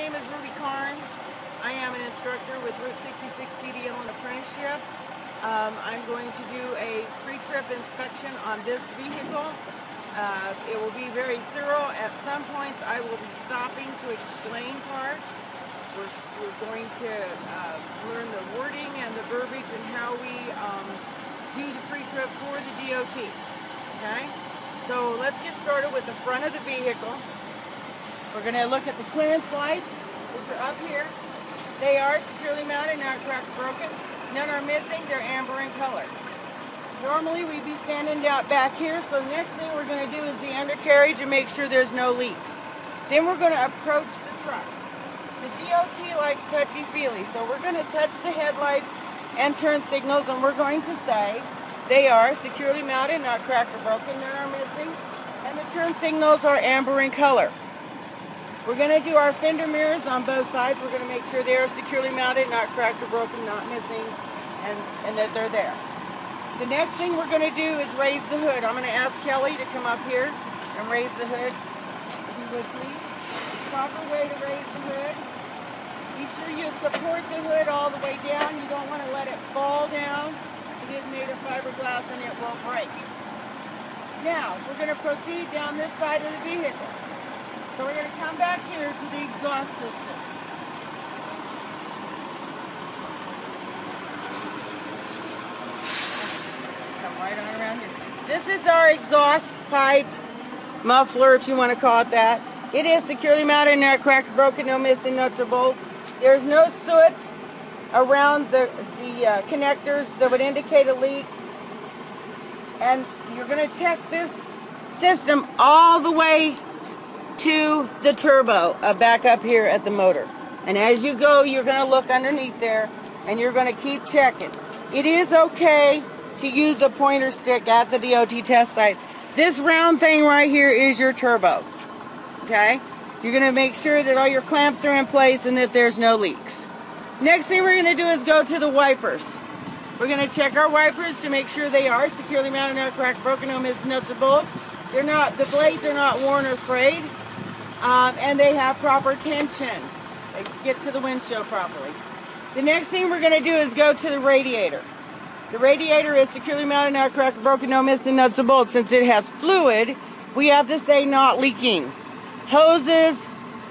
name is Wil-Trans. I am an instructor with Route 66 CDL and apprenticeship. I'm going to do a pre-trip inspection on this vehicle. It will be very thorough. At some points I will be stopping to explain parts. We're going to learn the wording and the verbiage and how we do the pre-trip for the DOT. Okay? So let's get started with the front of the vehicle. We're going to look at the clearance lights, which are up here. They are securely mounted, not cracked or broken. None are missing. They're amber in color. Normally we'd be standing out back here, so the next thing we're going to do is the undercarriage and make sure there's no leaks. Then we're going to approach the truck. The DOT likes touchy-feely, so we're going to touch the headlights and turn signals, and we're going to say they are securely mounted, not cracked or broken, none are missing, and the turn signals are amber in color. We're going to do our fender mirrors on both sides. We're going to make sure they are securely mounted, not cracked or broken, not missing, and that they're there. The next thing we're going to do is raise the hood. I'm going to ask Kelly to come up here and raise the hood, if you would please. The proper way to raise the hood. Be sure you support the hood all the way down. You don't want to let it fall down. It is made of fiberglass and it won't break. Now, we're going to proceed down this side of the vehicle. So we're going to come back here to the exhaust system. Come right on around here. This is our exhaust pipe muffler, if you want to call it that. It is securely mounted, not cracked, broken, no missing nuts or bolts. There's no soot around the connectors that would indicate a leak. And you're going to check this system all the way to the turbo back up here at the motor. And as you go, you're going to look underneath there and you're going to keep checking. It is okay to use a pointer stick at the DOT test site. This round thing right here is your turbo. Okay? You're going to make sure that all your clamps are in place and that there's no leaks. Next thing we're going to do is go to the wipers. We're going to check our wipers to make sure they are securely mounted, not cracked, broken, no missing nuts or bolts. They're not, the blades are not worn or frayed. And they have proper tension. They get to the windshield properly. The next thing we're going to do is go to the radiator. The radiator is securely mounted, not cracked, broken, no missing nuts or bolts. Since it has fluid, we have to say not leaking. Hoses,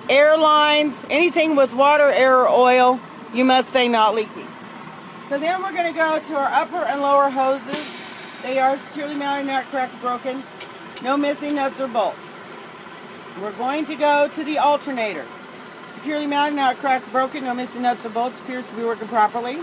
air lines, anything with water, air, or oil, you must say not leaking. So then we're going to go to our upper and lower hoses. They are securely mounted, not cracked, broken, no missing nuts or bolts. We're going to go to the alternator. Securely mounted, not cracked, broken, no missing nuts or bolts, appears to be working properly.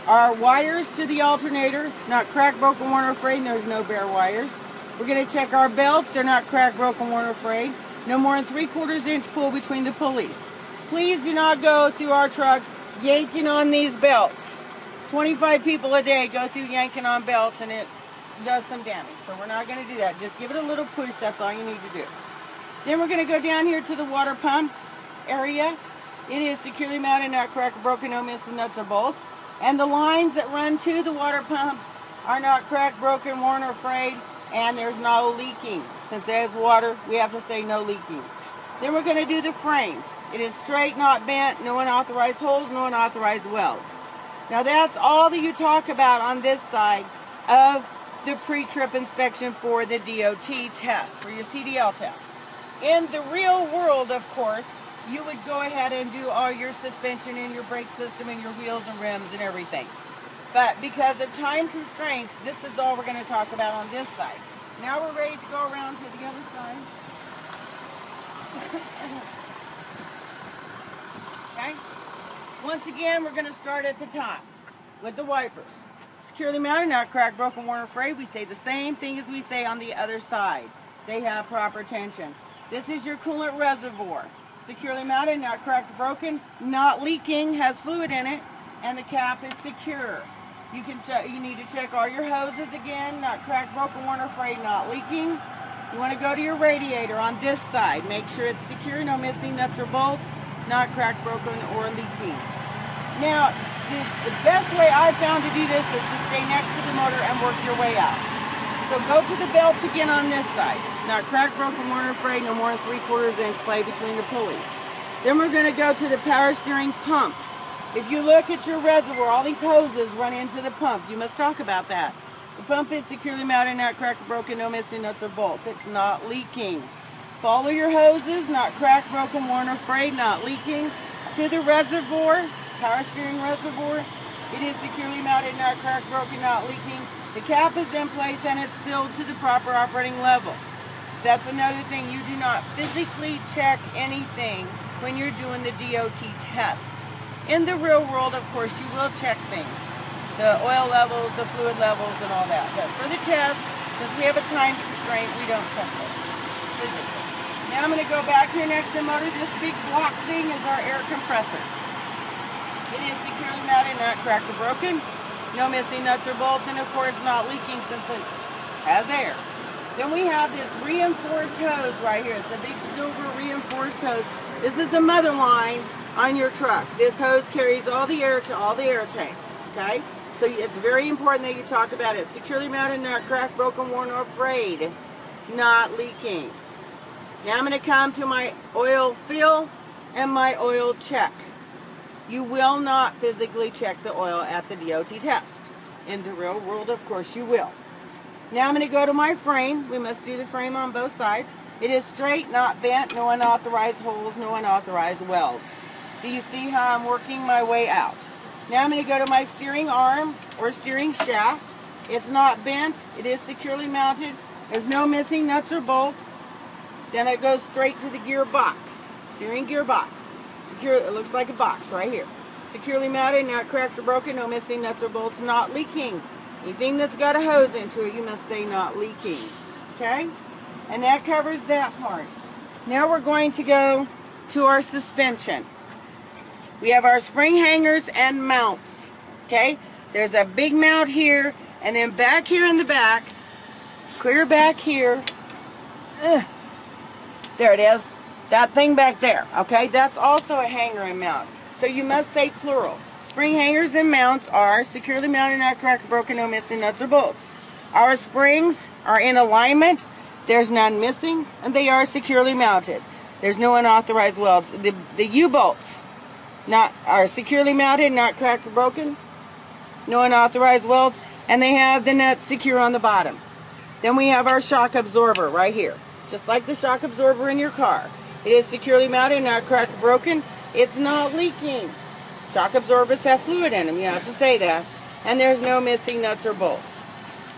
Our wires to the alternator, not cracked, broken, worn, or frayed, there's no bare wires. We're going to check our belts, they're not cracked, broken, worn, or frayed. No more than 3/4 inch pull between the pulleys. Please do not go through our trucks yanking on these belts. 25 people a day go through yanking on belts and it does some damage. So we're not going to do that. Just give it a little push, that's all you need to do. Then we're going to go down here to the water pump area. It is securely mounted, not cracked, broken, no missing nuts or bolts. And the lines that run to the water pump are not cracked, broken, worn, or frayed, and there's no leaking. Since it has water, we have to say no leaking. Then we're going to do the frame. It is straight, not bent, no unauthorized holes, no unauthorized welds. Now that's all that you talk about on this side of the pre-trip inspection for the DOT test, for your CDL test. In the real world, of course, you would go ahead and do all your suspension and your brake system and your wheels and rims and everything. But because of time constraints, this is all we're going to talk about on this side. Now we're ready to go around to the other side. Okay? Once again, we're going to start at the top with the wipers. Securely mounted, not cracked, broken, worn, or frayed. We say the same thing as we say on the other side. They have proper tension. This is your coolant reservoir. Securely mounted, not cracked, broken, not leaking, has fluid in it, and the cap is secure. You need to check all your hoses again, not cracked, broken, worn, or frayed, not leaking. You want to go to your radiator on this side. Make sure it's secure, no missing nuts or bolts, not cracked, broken, or leaking. Now, the best way I've found to do this is to stay next to the motor and work your way out. So go to the belts again on this side. Not cracked, broken, worn, or frayed, no more than 3/4 inch play between the pulleys. Then we're going to go to the power steering pump. If you look at your reservoir, all these hoses run into the pump. You must talk about that. The pump is securely mounted, not cracked or broken, no missing nuts or bolts. It's not leaking. Follow your hoses, not cracked, broken, worn, or frayed, not leaking. To the reservoir, power steering reservoir, it is securely mounted, not cracked, broken, not leaking. The cap is in place and it's filled to the proper operating level. That's another thing. You do not physically check anything when you're doing the DOT test. In the real world, of course, you will check things. The oil levels, the fluid levels, and all that. But for the test, since we have a time constraint, we don't check those physically. Now I'm going to go back here next to the motor. This big block thing is our air compressor. It is securely mounted, not cracked or broken. No missing nuts or bolts, and of course not leaking since it has air. Then we have this reinforced hose right here. It's a big silver reinforced hose. This is the mother line on your truck. This hose carries all the air to all the air tanks, okay? So it's very important that you talk about it. Securely mounted, not cracked, broken, worn, or frayed, not leaking. Now I'm going to come to my oil fill and my oil check. You will not physically check the oil at the DOT test. In the real world, of course, you will. Now I'm going to go to my frame. We must do the frame on both sides. It is straight, not bent, no unauthorized holes, no unauthorized welds. Do you see how I'm working my way out? Now I'm going to go to my steering arm or steering shaft. It's not bent. It is securely mounted. There's no missing nuts or bolts. Then it goes straight to the gearbox, steering gearbox. Secure. It looks like a box right here. Securely mounted, not cracked or broken, no missing nuts or bolts, not leaking. Anything that's got a hose into it, you must say not leaking. Okay? And that covers that part. Now we're going to go to our suspension. We have our spring hangers and mounts. Okay? There's a big mount here, and then back here in the back, clear back here. There it is. That thing back there. Okay? That's also a hanger and mount. So you must say plural. Spring hangers and mounts are securely mounted, not cracked, broken, no missing nuts or bolts. Our springs are in alignment. There's none missing, and they are securely mounted. There's no unauthorized welds. The U-bolts are securely mounted, not cracked or broken, no unauthorized welds, and they have the nuts secure on the bottom. Then we have our shock absorber right here, just like the shock absorber in your car. It is securely mounted, not cracked or broken. It's not leaking. Shock absorbers have fluid in them, you have to say that. And there's no missing nuts or bolts.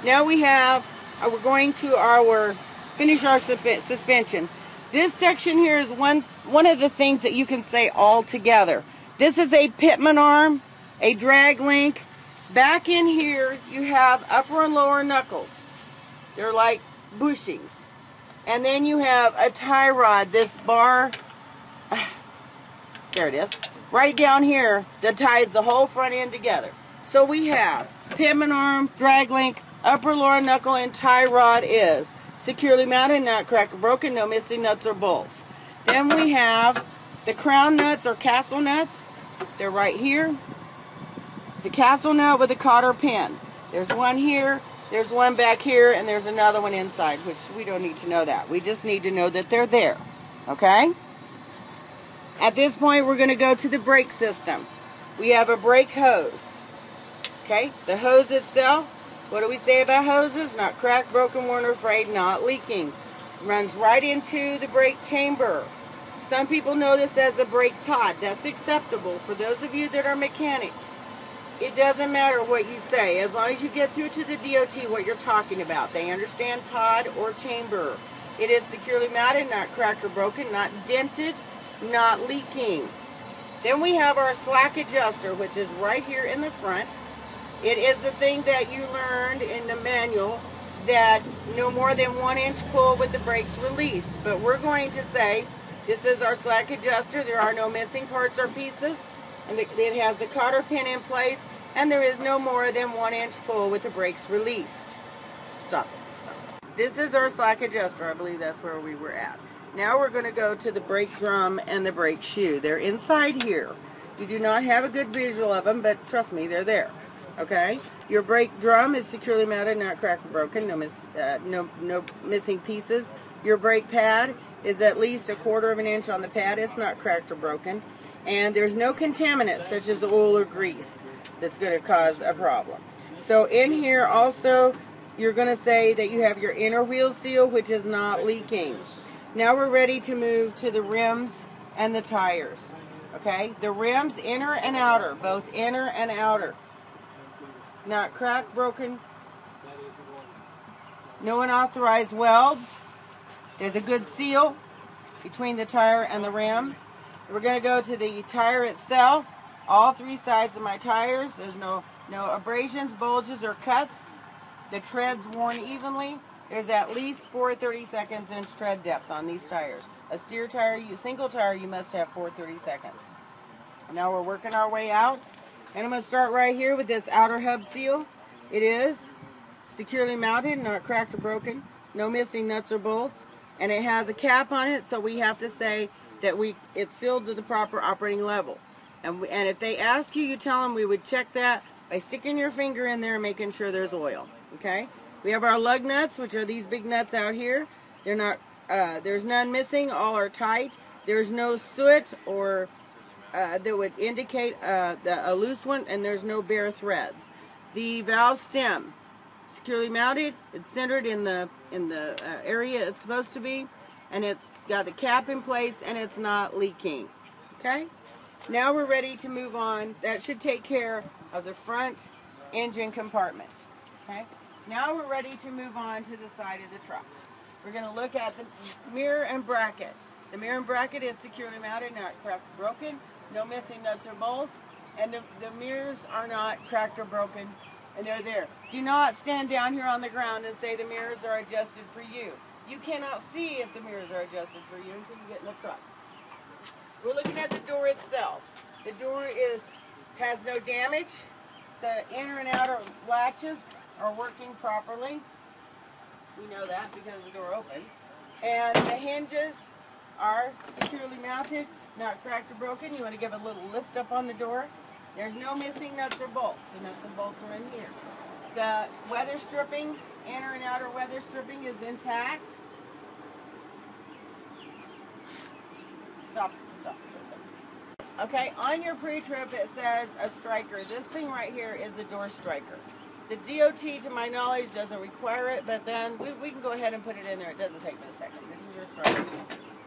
Now we have, we're going to finish our suspension. This section here is one of the things that you can say all together. This is a pitman arm, a drag link. Back in here you have upper and lower knuckles. They're like bushings. And then you have a tie rod, this bar, there it is, right down here that ties the whole front end together. So we have pitman arm, drag link, upper lower knuckle, and tie rod is securely mounted, not cracked or broken, no missing nuts or bolts. Then we have the crown nuts or castle nuts. They're right here. It's a castle nut with a cotter pin. There's one here, there's one back here, and there's another one inside, which we don't need to know that. We just need to know that they're there. Okay? At this point, we're going to go to the brake system. We have a brake hose. Okay? The hose itself, what do we say about hoses? Not cracked, broken, worn, or frayed, not leaking. Runs right into the brake chamber. Some people know this as a brake pod. That's acceptable for those of you that are mechanics. It doesn't matter what you say, as long as you get through to the DOT what you're talking about. They understand pod or chamber. It is securely mounted, not cracked or broken, not dented, not leaking. Then we have our slack adjuster, which is right here in the front. It is the thing that you learned in the manual, that no more than 1 inch pull with the brakes released. But we're going to say this is our slack adjuster. There are no missing parts or pieces, and it has the cotter pin in place, and there is no more than 1 inch pull with the brakes released. Stop it, stop it. This is our slack adjuster. I believe that's where we were at. Now we're going to go to the brake drum and the brake shoe. They're inside here. You do not have a good visual of them, but trust me, they're there. Okay? Your brake drum is securely mounted, not cracked or broken, no missing pieces. Your brake pad is at least 1/4 of an inch on the pad. It's not cracked or broken. And there's no contaminants such as oil or grease that's going to cause a problem. So in here also, you're going to say that you have your inner wheel seal, which is not leaking. Now we're ready to move to the rims and the tires. Okay, the rims, inner and outer, both inner and outer. Not cracked, broken, no unauthorized welds. There's a good seal between the tire and the rim. We're going to go to the tire itself. All 3 sides of my tires. There's no abrasions, bulges, or cuts. The tread's worn evenly. There's at least 4/32 inch tread depth on these tires. A steer tire, single tire, you must have 4/32. Now we're working our way out. And I'm going to start right here with this outer hub seal. It is securely mounted, not cracked or broken. No missing nuts or bolts. And it has a cap on it, so we have to say that it's filled to the proper operating level. And if they ask you, you tell them we would check that by sticking your finger in there and making sure there's oil. Okay? We have our lug nuts, which are these big nuts out here. They're not. There's none missing. All are tight. There's no soot or that would indicate a loose one, and there's no bare threads. The valve stem, securely mounted. It's centered in the area it's supposed to be, and it's got the cap in place, and it's not leaking. Okay. Now we're ready to move on. That should take care of the front engine compartment. Okay. Now we're ready to move on to the side of the truck. We're going to look at the mirror and bracket. The mirror and bracket is securely mounted, not cracked or broken. No missing nuts or bolts. And the mirrors are not cracked or broken, and they're there. Do not stand down here on the ground and say the mirrors are adjusted for you. You cannot see if the mirrors are adjusted for you until you get in the truck. We're looking at the door itself. The door has no damage. The inner and outer latches are working properly. We know that because the door opened. And the hinges are securely mounted, not cracked or broken. You want to give a little lift up on the door. There's no missing nuts or bolts. The nuts and bolts are in here. The weather stripping, inner and outer weather stripping, is intact. Stop for a second. Okay, on your pre-trip it says a striker. This thing right here is a door striker. The DOT, to my knowledge, doesn't require it, but then we can go ahead and put it in there. It doesn't take me a second. This is your striker.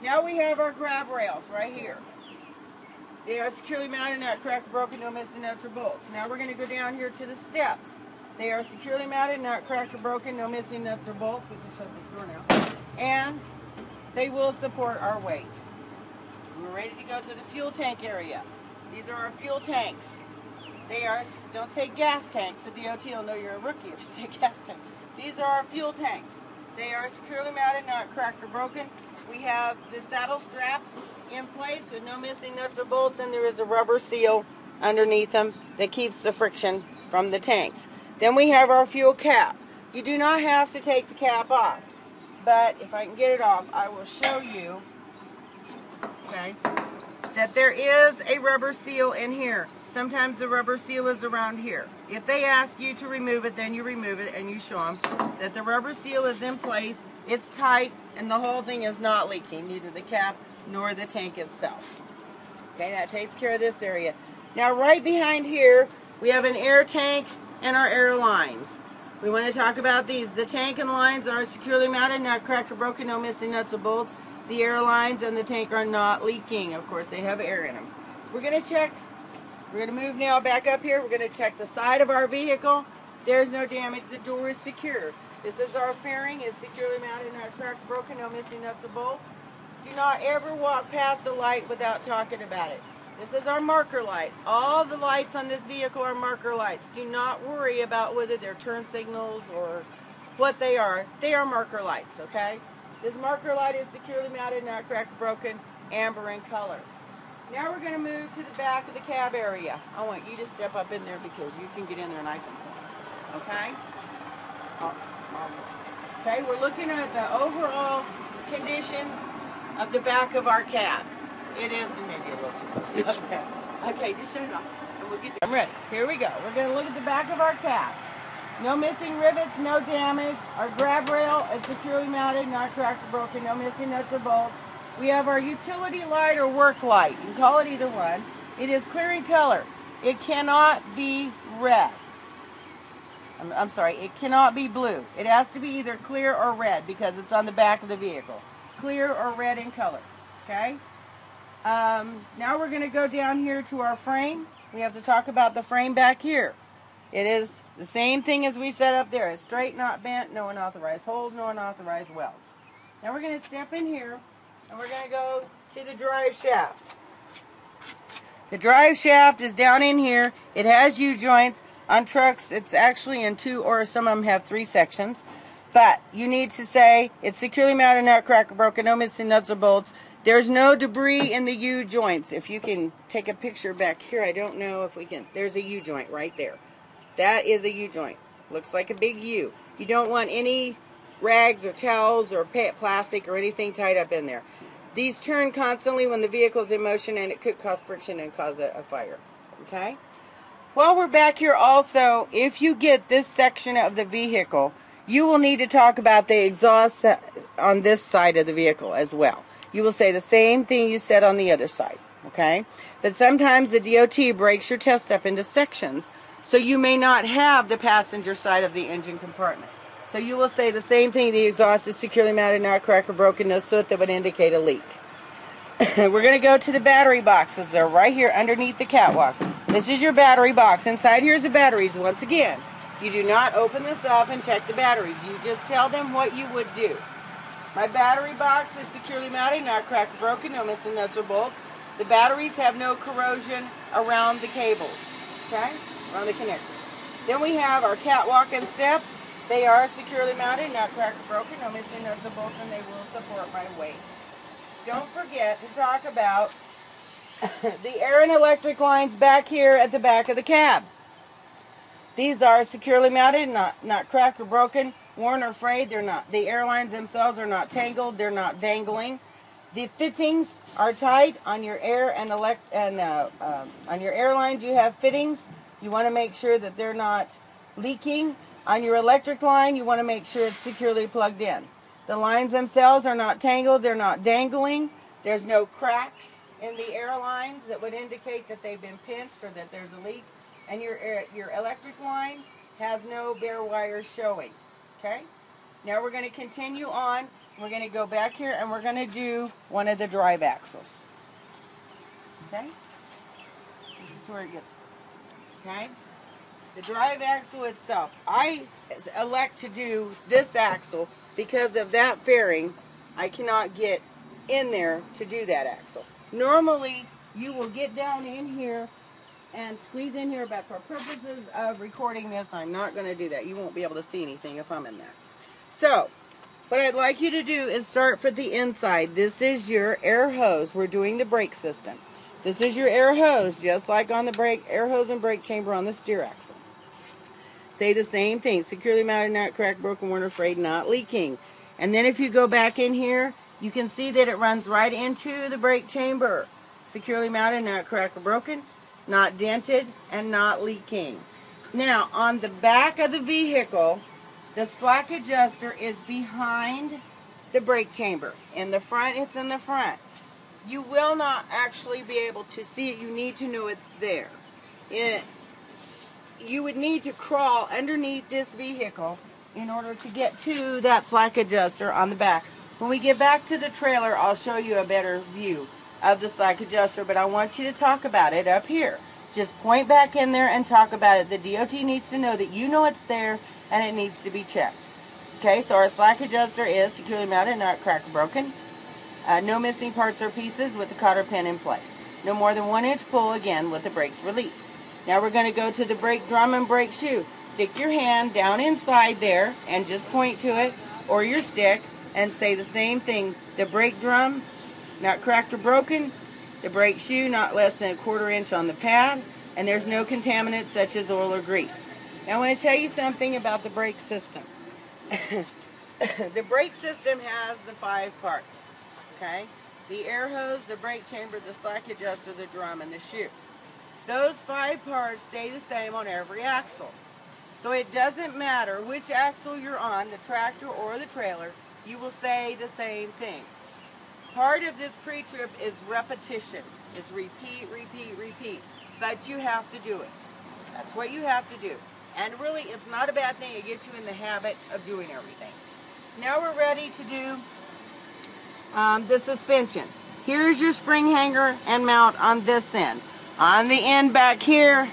Now we have our grab rails right here. They are securely mounted, not cracked, broken, no missing nuts or bolts. Now we're going to go down here to the steps. They are securely mounted, not cracked or broken, no missing nuts or bolts. We can shut this door now. And they will support our weight. We're ready to go to the fuel tank area. These are our fuel tanks. They are, don't say gas tanks. The DOT will know you're a rookie if you say gas tank. These are our fuel tanks. They are securely mounted, not cracked or broken. We have the saddle straps in place with no missing nuts or bolts, and there is a rubber seal underneath them that keeps the friction from the tanks. Then we have our fuel cap. You do not have to take the cap off, but if I can get it off, I will show you, okay, that there is a rubber seal in here. Sometimes the rubber seal is around here. If they ask you to remove it, then you remove it and you show them that the rubber seal is in place, it's tight, and the whole thing is not leaking, neither the cap nor the tank itself. Okay, that takes care of this area. Now right behind here, we have an air tank and our air lines. We want to talk about these. The tank and lines are securely mounted, not cracked or broken, no missing nuts or bolts. The air lines and the tank are not leaking. Of course, they have air in them. We're going to check. We're going to move now back up here. We're going to check the side of our vehicle. There's no damage. The door is secure. This is our fairing. It's securely mounted, not cracked, broken, no missing nuts or bolts. Do not ever walk past a light without talking about it. This is our marker light. All the lights on this vehicle are marker lights. Do not worry about whether they're turn signals or what they are. They are marker lights, okay? This marker light is securely mounted, not cracked, broken, amber in color. Now we're going to move to the back of the cab area. I want you to step up in there because you can get in there and I can pull. Okay? Okay, we're looking at the overall condition of the back of our cab. It is maybe a little too close. Okay, just shut it off. And we'll get there. I'm ready. Here we go. We're going to look at the back of our cab. No missing rivets, no damage. Our grab rail is securely mounted, not cracked or broken. No missing nuts or bolts. we have our utility light or work light. You can call it either one. It is clear in color. It cannot be red. I'm sorry, it cannot be blue. It has to be either clear or red because it's on the back of the vehicle. Clear or red in color, okay? Now we're going to go down here to our frame. We have to talk about the frame back here. It is the same thing as we set up there. It's straight, not bent, no unauthorized holes, no unauthorized welds. Now we're going to step in here and we're going to go to the drive shaft. The drive shaft is down in here. It has U-joints. On trucks, it's actually in 2 or some of them have 3 sections. But you need to say it's securely mounted, nut cracker broken, no missing nuts or bolts. There's no debris in the U-joints. If you can take a picture back here, I don't know if we can. There's a U-joint right there. That is a U-joint. Looks like a big U. You don't want any rags or towels or plastic or anything tied up in there. These turn constantly when the vehicle's in motion and it could cause friction and cause a fire. Okay? While we're back here also, if you get this section of the vehicle, you will need to talk about the exhaust on this side of the vehicle as well. You will say the same thing you said on the other side, okay? But sometimes the DOT breaks your test up into sections, so you may not have the passenger side of the engine compartment. So you will say the same thing, the exhaust is securely mounted, not cracked or broken, no soot that would indicate a leak. We're going to go to the battery boxes. They're right here underneath the catwalk. This is your battery box. Inside here is the batteries. Once again, you do not open this up and check the batteries. You just tell them what you would do. My battery box is securely mounted, not cracked or broken, no missing nuts or bolts. The batteries have no corrosion around the cables, okay, around the connectors. Then we have our catwalk and steps. They are securely mounted, not cracked or broken, no missing nuts or bolts, and they will support my weight. Don't forget to talk about the air and electric lines back here at the back of the cab. These are securely mounted, not cracked or broken, worn or frayed. They're not. The air lines themselves are not tangled. They're not dangling. The fittings are tight on your air and on your air lines. You have fittings. You want to make sure that they're not leaking. On your electric line, you want to make sure it's securely plugged in. The lines themselves are not tangled, they're not dangling. There's no cracks in the air lines that would indicate that they've been pinched or that there's a leak. And your electric line has no bare wires showing. Okay? Now we're going to continue on. We're going to go back here and we're going to do one of the drive axles. Okay? This is where it gets. Okay? The drive axle itself. I elect to do this axle because of that fairing. I cannot get in there to do that axle. Normally, you will get down in here and squeeze in here, but for purposes of recording this, I'm not going to do that. You won't be able to see anything if I'm in there. So, what I'd like you to do is start for the inside. This is your air hose. We're doing the brake system. This is your air hose, just like on the brake, air hose and brake chamber on the steer axle. Say the same thing. Securely mounted, not cracked, broken, worn, or frayed, not leaking. And then if you go back in here, you can see that it runs right into the brake chamber. Securely mounted, not cracked or broken, not dented, and not leaking. Now, on the back of the vehicle, the slack adjuster is behind the brake chamber. In the front, it's in the front. You will not actually be able to see it. You need to know it's there. You would need to crawl underneath this vehicle in order to get to that slack adjuster on the back. When we get back to the trailer, I'll show you a better view of the slack adjuster, but I want you to talk about it up here. Just point back in there and talk about it. The DOT needs to know that you know it's there and it needs to be checked. Okay, so our slack adjuster is securely mounted, not cracked or broken. No missing parts or pieces with the cotter pin in place. No more than 1 inch pull again with the brakes released. Now we're going to go to the brake drum and brake shoe. Stick your hand down inside there and just point to it, or your stick, and say the same thing. The brake drum, not cracked or broken. The brake shoe, not less than 1/4 inch on the pad. And there's no contaminants such as oil or grease. Now I want to tell you something about the brake system. The brake system has the 5 parts. Okay? The air hose, the brake chamber, the slack adjuster, the drum, and the shoe. Those 5 parts stay the same on every axle. So it doesn't matter which axle you're on, the tractor or the trailer, you will say the same thing. Part of this pre-trip is repetition. It's repeat, repeat, repeat. But you have to do it. That's what you have to do. And really, it's not a bad thing. It gets you in the habit of doing everything. Now we're ready to do the suspension. Here's your spring hanger and mount on this end. On the end back here,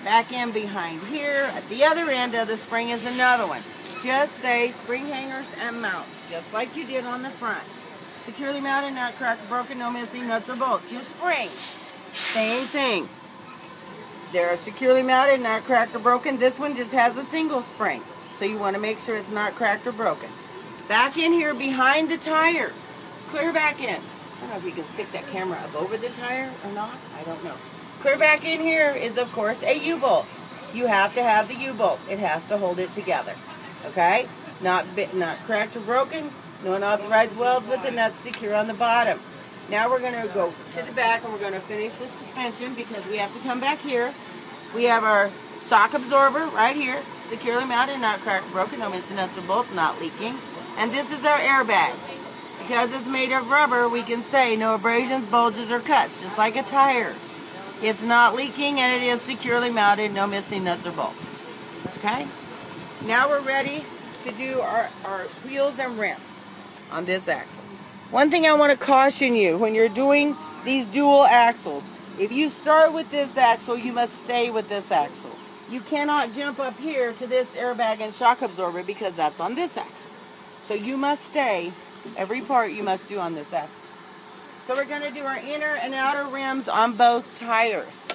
back in behind here, at the other end of the spring is another one. Just say spring hangers and mounts, just like you did on the front. Securely mounted, not cracked or broken, no missing nuts or bolts. Your spring, same thing. They're securely mounted, not cracked or broken. This one just has a single spring, so you want to make sure it's not cracked or broken. Back in here behind the tire, clear back in. I don't know if you can stick that camera up over the tire or not. I don't know. Clear back in here is, of course, a U-bolt. You have to have the U-bolt. It has to hold it together. Okay? Not cracked or broken. No unauthorized welds with the nuts secure on the bottom. Now we're going to go to the back and we're going to finish the suspension because we have to come back here. We have our shock absorber right here, securely mounted, not cracked or broken, no missing nuts or bolts, not leaking. And this is our airbag. Because it's made of rubber, we can say no abrasions, bulges, or cuts, just like a tire. It's not leaking and it is securely mounted, no missing nuts or bolts. Okay? Now we're ready to do our wheels and rims on this axle. One thing I want to caution you, when you're doing these dual axles, if you start with this axle, you must stay with this axle. You cannot jump up here to this airbag and shock absorber because that's on this axle. So you must stay, every part you must do on this axle. So we're going to do our inner and outer rims on both tires.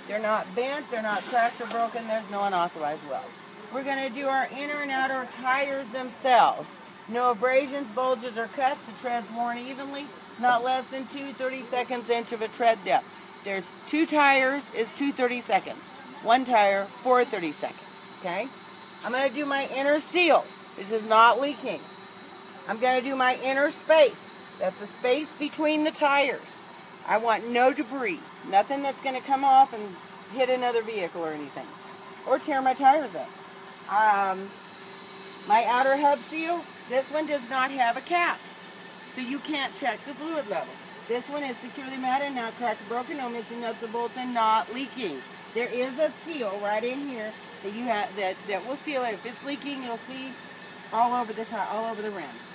They're not bent, they're not cracked or broken, there's no unauthorized weld. We're going to do our inner and outer tires themselves. No abrasions, bulges, or cuts. The tread's worn evenly. Not less than 2 32 inch of a tread depth. There's 2 tires is 2 32. 1 tire, 4 32. Okay? I'm going to do my inner seal. This is not leaking. I'm going to do my inner space. That's a space between the tires. I want no debris. Nothing that's going to come off and hit another vehicle or anything. Or tear my tires up. My outer hub seal, this one does not have a cap. So you can't check the fluid level. This one is securely mounted, not cracked or broken, no missing nuts or bolts, and not leaking. There is a seal right in here that you have that will seal it. If it's leaking, you'll see all over the rims.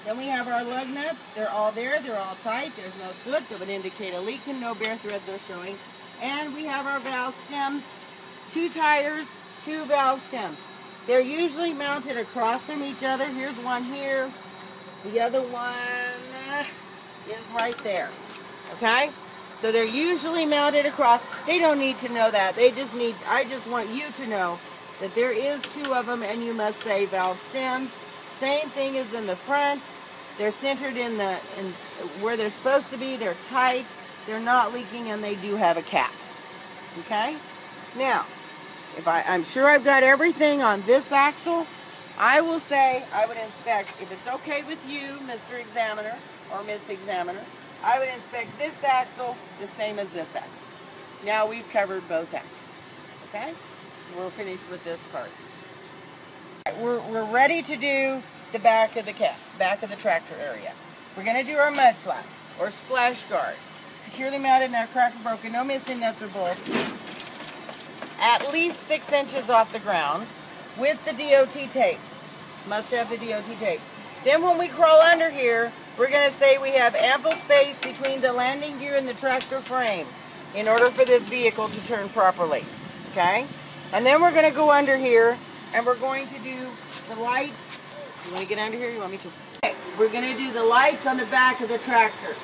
Then we have our lug nuts. They're all there. They're all tight. There's no soot that would indicate a leak, and no bare threads are showing. And we have our valve stems. 2 tires, 2 valve stems. They're usually mounted across from each other. Here's one here. The other one is right there. Okay? So they're usually mounted across. They don't need to know that. I just want you to know that there is 2 of them, and you must say valve stems. Same thing as in the front. They're centered in where they're supposed to be. They're tight. They're not leaking, and they do have a cap. Okay? Now, I'm sure I've got everything on this axle. I will say I would inspect, if it's okay with you, Mr. Examiner or Miss Examiner, I would inspect this axle the same as this axle. Now we've covered both axles. Okay? So we're finished with this part. We're ready to do the back of the tractor area. We're going to do our mud flap or splash guard. Securely mounted, not cracked or broken, no missing nuts or bolts. At least 6 inches off the ground with the DOT tape. Must have the DOT tape. Then when we crawl under here, we're going to say we have ample space between the landing gear and the tractor frame in order for this vehicle to turn properly. Okay? And then we're going to go under here and we're going to do the lights. You want to get under here? You want me to? Okay. We're going to do the lights on the back of the tractor.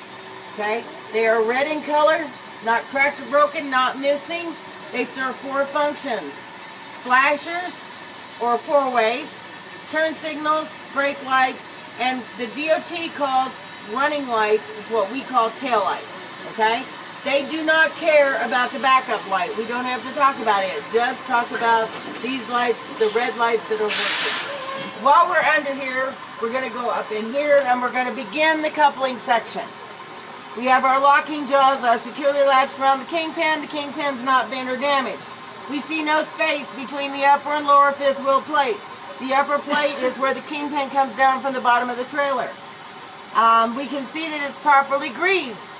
Okay? They are red in color, not cracked or broken, not missing. They serve 4 functions: flashers, or 4-ways, turn signals, brake lights, and the DOT calls running lights is what we call tail lights. Okay? They do not care about the backup light. We don't have to talk about it. Just talk about these lights, the red lights that are working. While we're under here, we're going to go up in here and we're going to begin the coupling section. We have our locking jaws are securely latched around the kingpin. The kingpin's not bent or damaged. We see no space between the upper and lower 5th wheel plates. The upper plate is where the kingpin comes down from the bottom of the trailer. we can see that it's properly greased,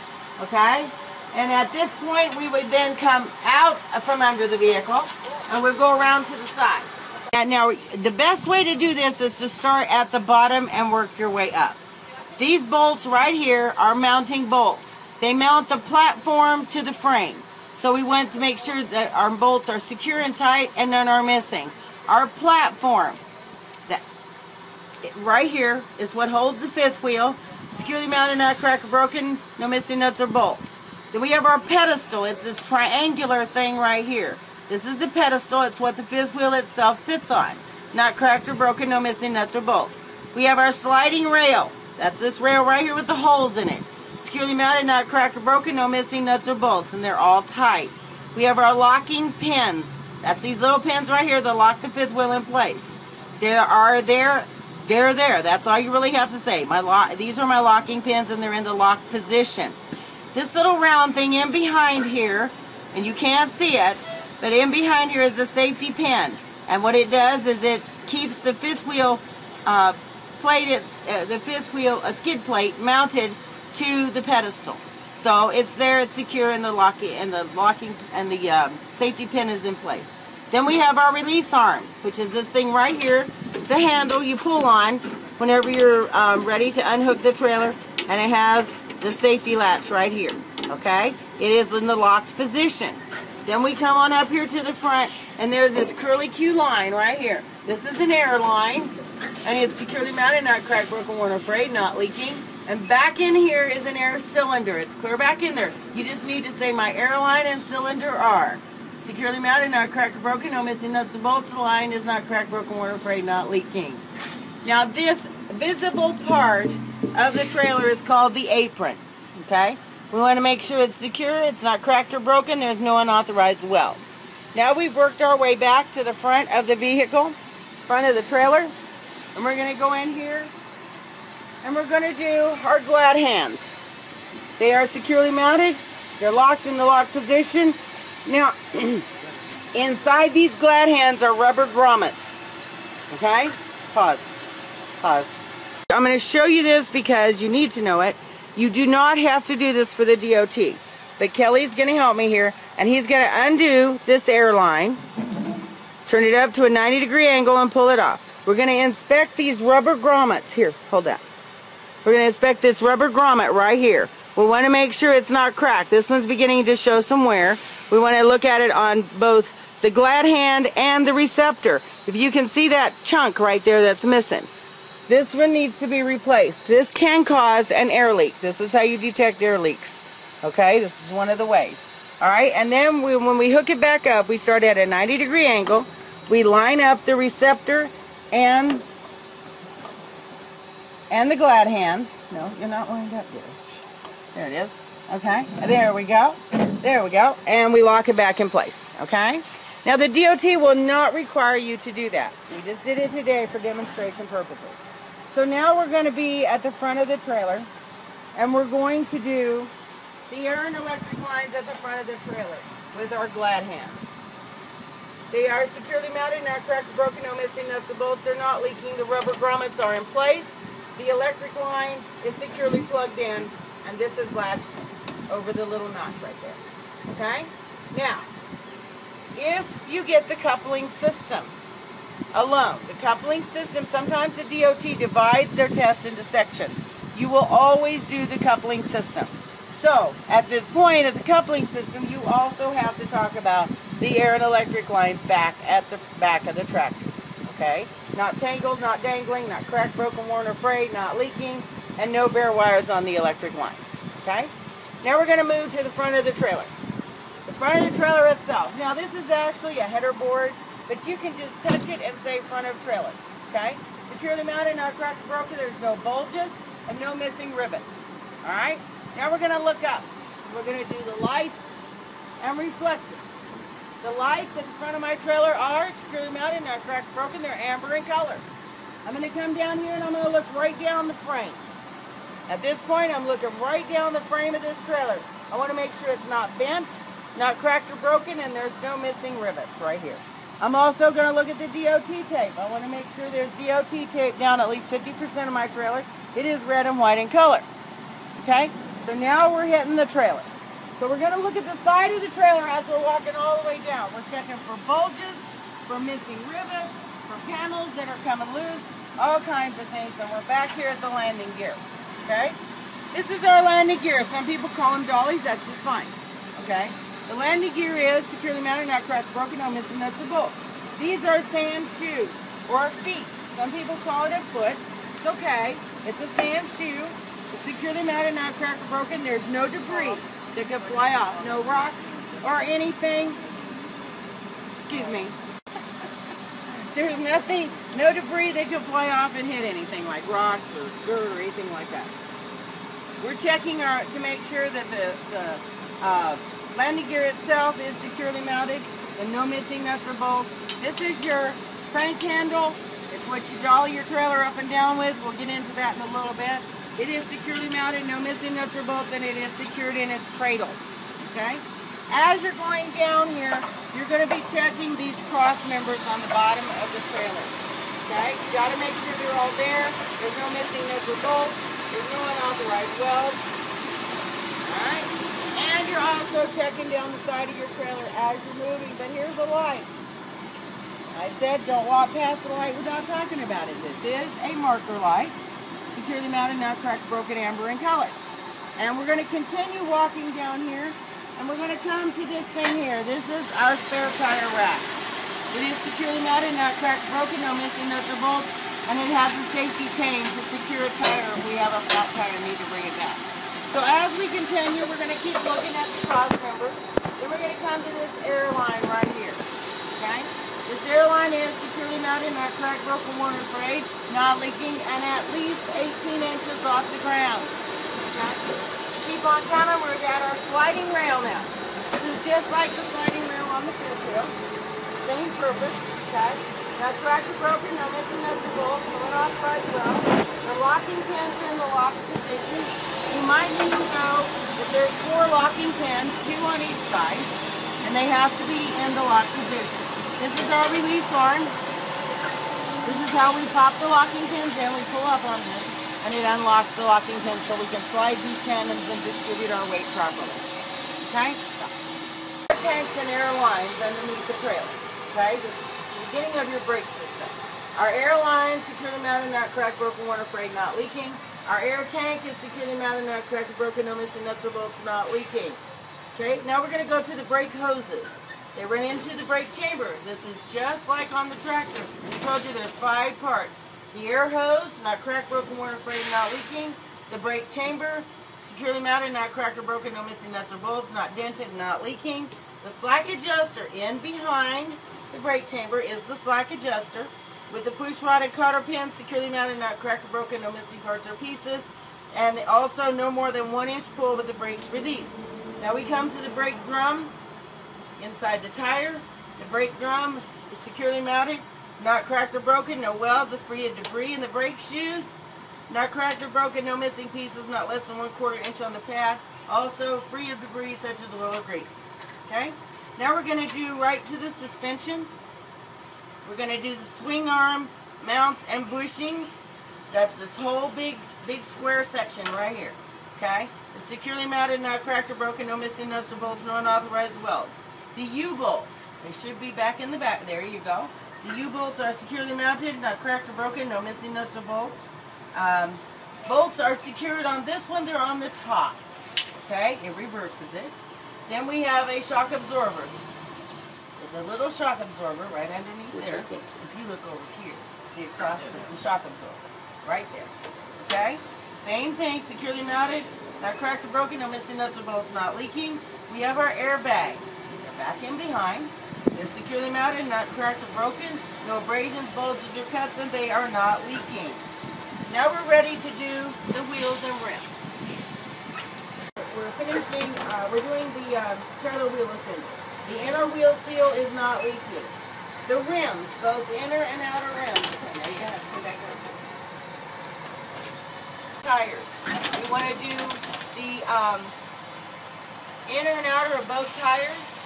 okay? And at this point, we would then come out from under the vehicle and we'd go around to the side. And now, the best way to do this is to start at the bottom and work your way up. These bolts right here are mounting bolts. They mount the platform to the frame. So we want to make sure that our bolts are secure and tight and none are missing. Our platform, right here, is what holds the fifth wheel. Securely mounted, not cracked or broken, no missing nuts or bolts. Then we have our pedestal. It's this triangular thing right here. This is the pedestal. It's what the fifth wheel itself sits on. Not cracked or broken, no missing nuts or bolts. We have our sliding rail. That's this rail right here with the holes in it. Securely mounted, not cracked or broken, no missing nuts or bolts, and they're all tight. We have our locking pins. That's these little pins right here that lock the fifth wheel in place. They're there. That's all you really have to say. These are my locking pins, and they're in the lock position. This little round thing in behind here, and you can't see it, but in behind here is a safety pin. And what it does is it keeps the fifth wheel skid plate mounted to the pedestal. So it's there, it's secure, and the safety pin is in place. Then we have our release arm, which is this thing right here. It's a handle you pull on whenever you're ready to unhook the trailer, and it has the safety latch right here, okay? It is in the locked position. Then we come on up here to the front, and there's this curly Q line right here. This is an air line, and it's securely mounted, not cracked, broken, worn, or frayed, not leaking. And back in here is an air cylinder. It's clear back in there. You just need to say my air line and cylinder are securely mounted, not cracked or broken, no missing nuts or bolts. The line is not cracked, broken, worn, or frayed, not leaking. Now this visible part of the trailer is called the apron, okay? We want to make sure it's secure, it's not cracked or broken, there's no unauthorized welds. Now we've worked our way back to the front of the vehicle, front of the trailer, and we're going to go in here and we're going to do our glad hands. They are securely mounted, they're locked in the lock position. Now, inside these glad hands are rubber grommets, okay? Pause. I'm going to show you this because you need to know it. You do not have to do this for the DOT, but Kelly's going to help me here, and he's going to undo this air line, turn it up to a 90-degree angle, and pull it off. We're going to inspect these rubber grommets. Here, hold that. We're going to inspect this rubber grommet right here. We want to make sure it's not cracked. This one's beginning to show some wear. We want to look at it on both the glad hand and the receptor. If you can see that chunk right there that's missing, this one needs to be replaced. This can cause an air leak. This is how you detect air leaks. Okay, this is one of the ways. All right, and then when we hook it back up, we start at a 90-degree angle. We line up the receptor and the glad hand. No, you're not lined up there. There it is. Okay, there we go. There we go. And we lock it back in place. Okay? Now the DOT will not require you to do that. We just did it today for demonstration purposes. So now we're going to be at the front of the trailer, and we're going to do the air and electric lines at the front of the trailer with our glad hands. They are securely mounted, not cracked or broken, no missing nuts or bolts. They're not leaking. The rubber grommets are in place. The electric line is securely plugged in, and this is latched over the little notch right there. Okay? Now, if you get the coupling system alone, the coupling system, sometimes the DOT divides their test into sections. You will always do the coupling system. So, at this point of the coupling system, you also have to talk about the air and electric lines back at the back of the tractor. Okay? Not tangled, not dangling, not cracked, broken, worn, or frayed, not leaking, and no bare wires on the electric line. Okay? Now we're going to move to the front of the trailer. The front of the trailer itself. Now this is actually a header board, but you can just touch it and say front of trailer. Okay? Securely mounted, not cracked or broken. There's no bulges and no missing rivets. Alright? Now we're going to look up. We're going to do the lights and reflectors. The lights at the front of my trailer are securely mounted, not cracked or broken. They're amber in color. I'm going to come down here and I'm going to look right down the frame. At this point, I'm looking right down the frame of this trailer. I want to make sure it's not bent, not cracked or broken, and there's no missing rivets right here. I'm also going to look at the DOT tape. I want to make sure there's DOT tape down at least 50% of my trailer. It is red and white in color. Okay? So now we're hitting the trailer. So we're going to look at the side of the trailer as we're walking all the way down. We're checking for bulges, for missing rivets, for panels that are coming loose, all kinds of things. And we're back here at the landing gear. Okay? This is our landing gear. Some people call them dollies. That's just fine. Okay? The landing gear is securely mounted, not cracked, broken, no missing nuts or bolts. These are sand shoes or feet. Some people call it a foot. It's okay. It's a sand shoe. It's securely mounted, not cracked or broken. There's no debris that could fly off. No rocks or anything. Excuse me. There's nothing, no debris that could fly off and hit anything like rocks or dirt or anything like that. We're checking to make sure that the landing gear itself is securely mounted and no missing nuts or bolts. This is your crank handle. It's what you dolly your trailer up and down with. We'll get into that in a little bit. It is securely mounted, no missing nuts or bolts, and it is secured in its cradle. Okay? As you're going down here, you're going to be checking these cross members on the bottom of the trailer. Okay? You got to make sure they're all there. There's no missing nuts or bolts. There's no unauthorized welds. Alright? And you're also checking down the side of your trailer as you're moving. But here's the light. I said don't walk past the light without talking about it. This is a marker light. Securely mounted, not cracked, broken, amber in color. And we're going to continue walking down here. And we're going to come to this thing here. This is our spare tire rack. It is securely mounted, not cracked, broken, no missing nuts or bolts. And it has a safety chain to secure a tire if we have a flat tire and need to bring it back. So as we continue, we're going to keep looking at the cross members. Then we're going to come to this airline right here. Okay? This airline is securely mounted, not cracked, broken, worn, or frayed, not leaking, and at least 18 inches off the ground. Okay? Keep on coming. We're at our sliding rail now. This is just like the sliding rail on the fifth wheel. Same purpose. Okay? Not cracked or broken, no missing nuts or bolts, no unauthorized welds. The locking pins are in the lock position. You might need to know that there's 4 locking pins, 2 on each side, and they have to be in the lock position. This is our release arm. This is how we pop the locking pins in. We pull up on this, and it unlocks the locking pins so we can slide these tandons and distribute our weight properly. Okay? Air tanks and air lines underneath the trailer. Okay? This is the beginning of your brake system. Our air line, securely mounted, not cracked, broken, worn, or frayed, not leaking. Our air tank is securely mounted, not cracked, broken, no missing nuts or bolts, not leaking. Okay? Now we're going to go to the brake hoses. They run into the brake chamber. This is just like on the tractor. I told you there's 5 parts. The air hose, not cracked, broken, worn, or frayed, not leaking. The brake chamber, securely mounted, not cracked or broken, no missing nuts or bolts, not dented, not leaking. The slack adjuster in behind the brake chamber is the slack adjuster with the push rod and cotter pin, securely mounted, not cracked or broken, no missing parts or pieces. And also no more than 1-inch pull with the brakes released. Now we come to the brake drum. Inside the tire, the brake drum is securely mounted, not cracked or broken, no welds are free of debris in the brake shoes, not cracked or broken, no missing pieces, not less than 1/4 inch on the pad, also free of debris such as oil or grease. Okay? Now we're going to do right to the suspension. We're going to do the swing arm mounts and bushings. That's this whole big square section right here. Okay? It's securely mounted, not cracked or broken, no missing nuts or bolts, no unauthorized welds. The U-bolts, they should be back in the back. There you go. The U-bolts are securely mounted, not cracked or broken, no missing nuts or bolts. Bolts are secured on this one, they're on the top. Okay, it reverses it. Then we have a shock absorber. There's a little shock absorber right underneath there. If you look over here, see across, there's a shock absorber right there. Okay, same thing, securely mounted, not cracked or broken, no missing nuts or bolts, not leaking. We have our airbags. Back in behind. They're securely mounted, not cracked or broken, no abrasions, bulges, or cuts, and they are not leaking. Now we're ready to do the wheels and rims. We're finishing, we're doing the trailer wheel assembly. The inner wheel seal is not leaking. The rims, both inner and outer rims. Okay, now you gotta go back up. Tires. We want to do the inner and outer of both tires.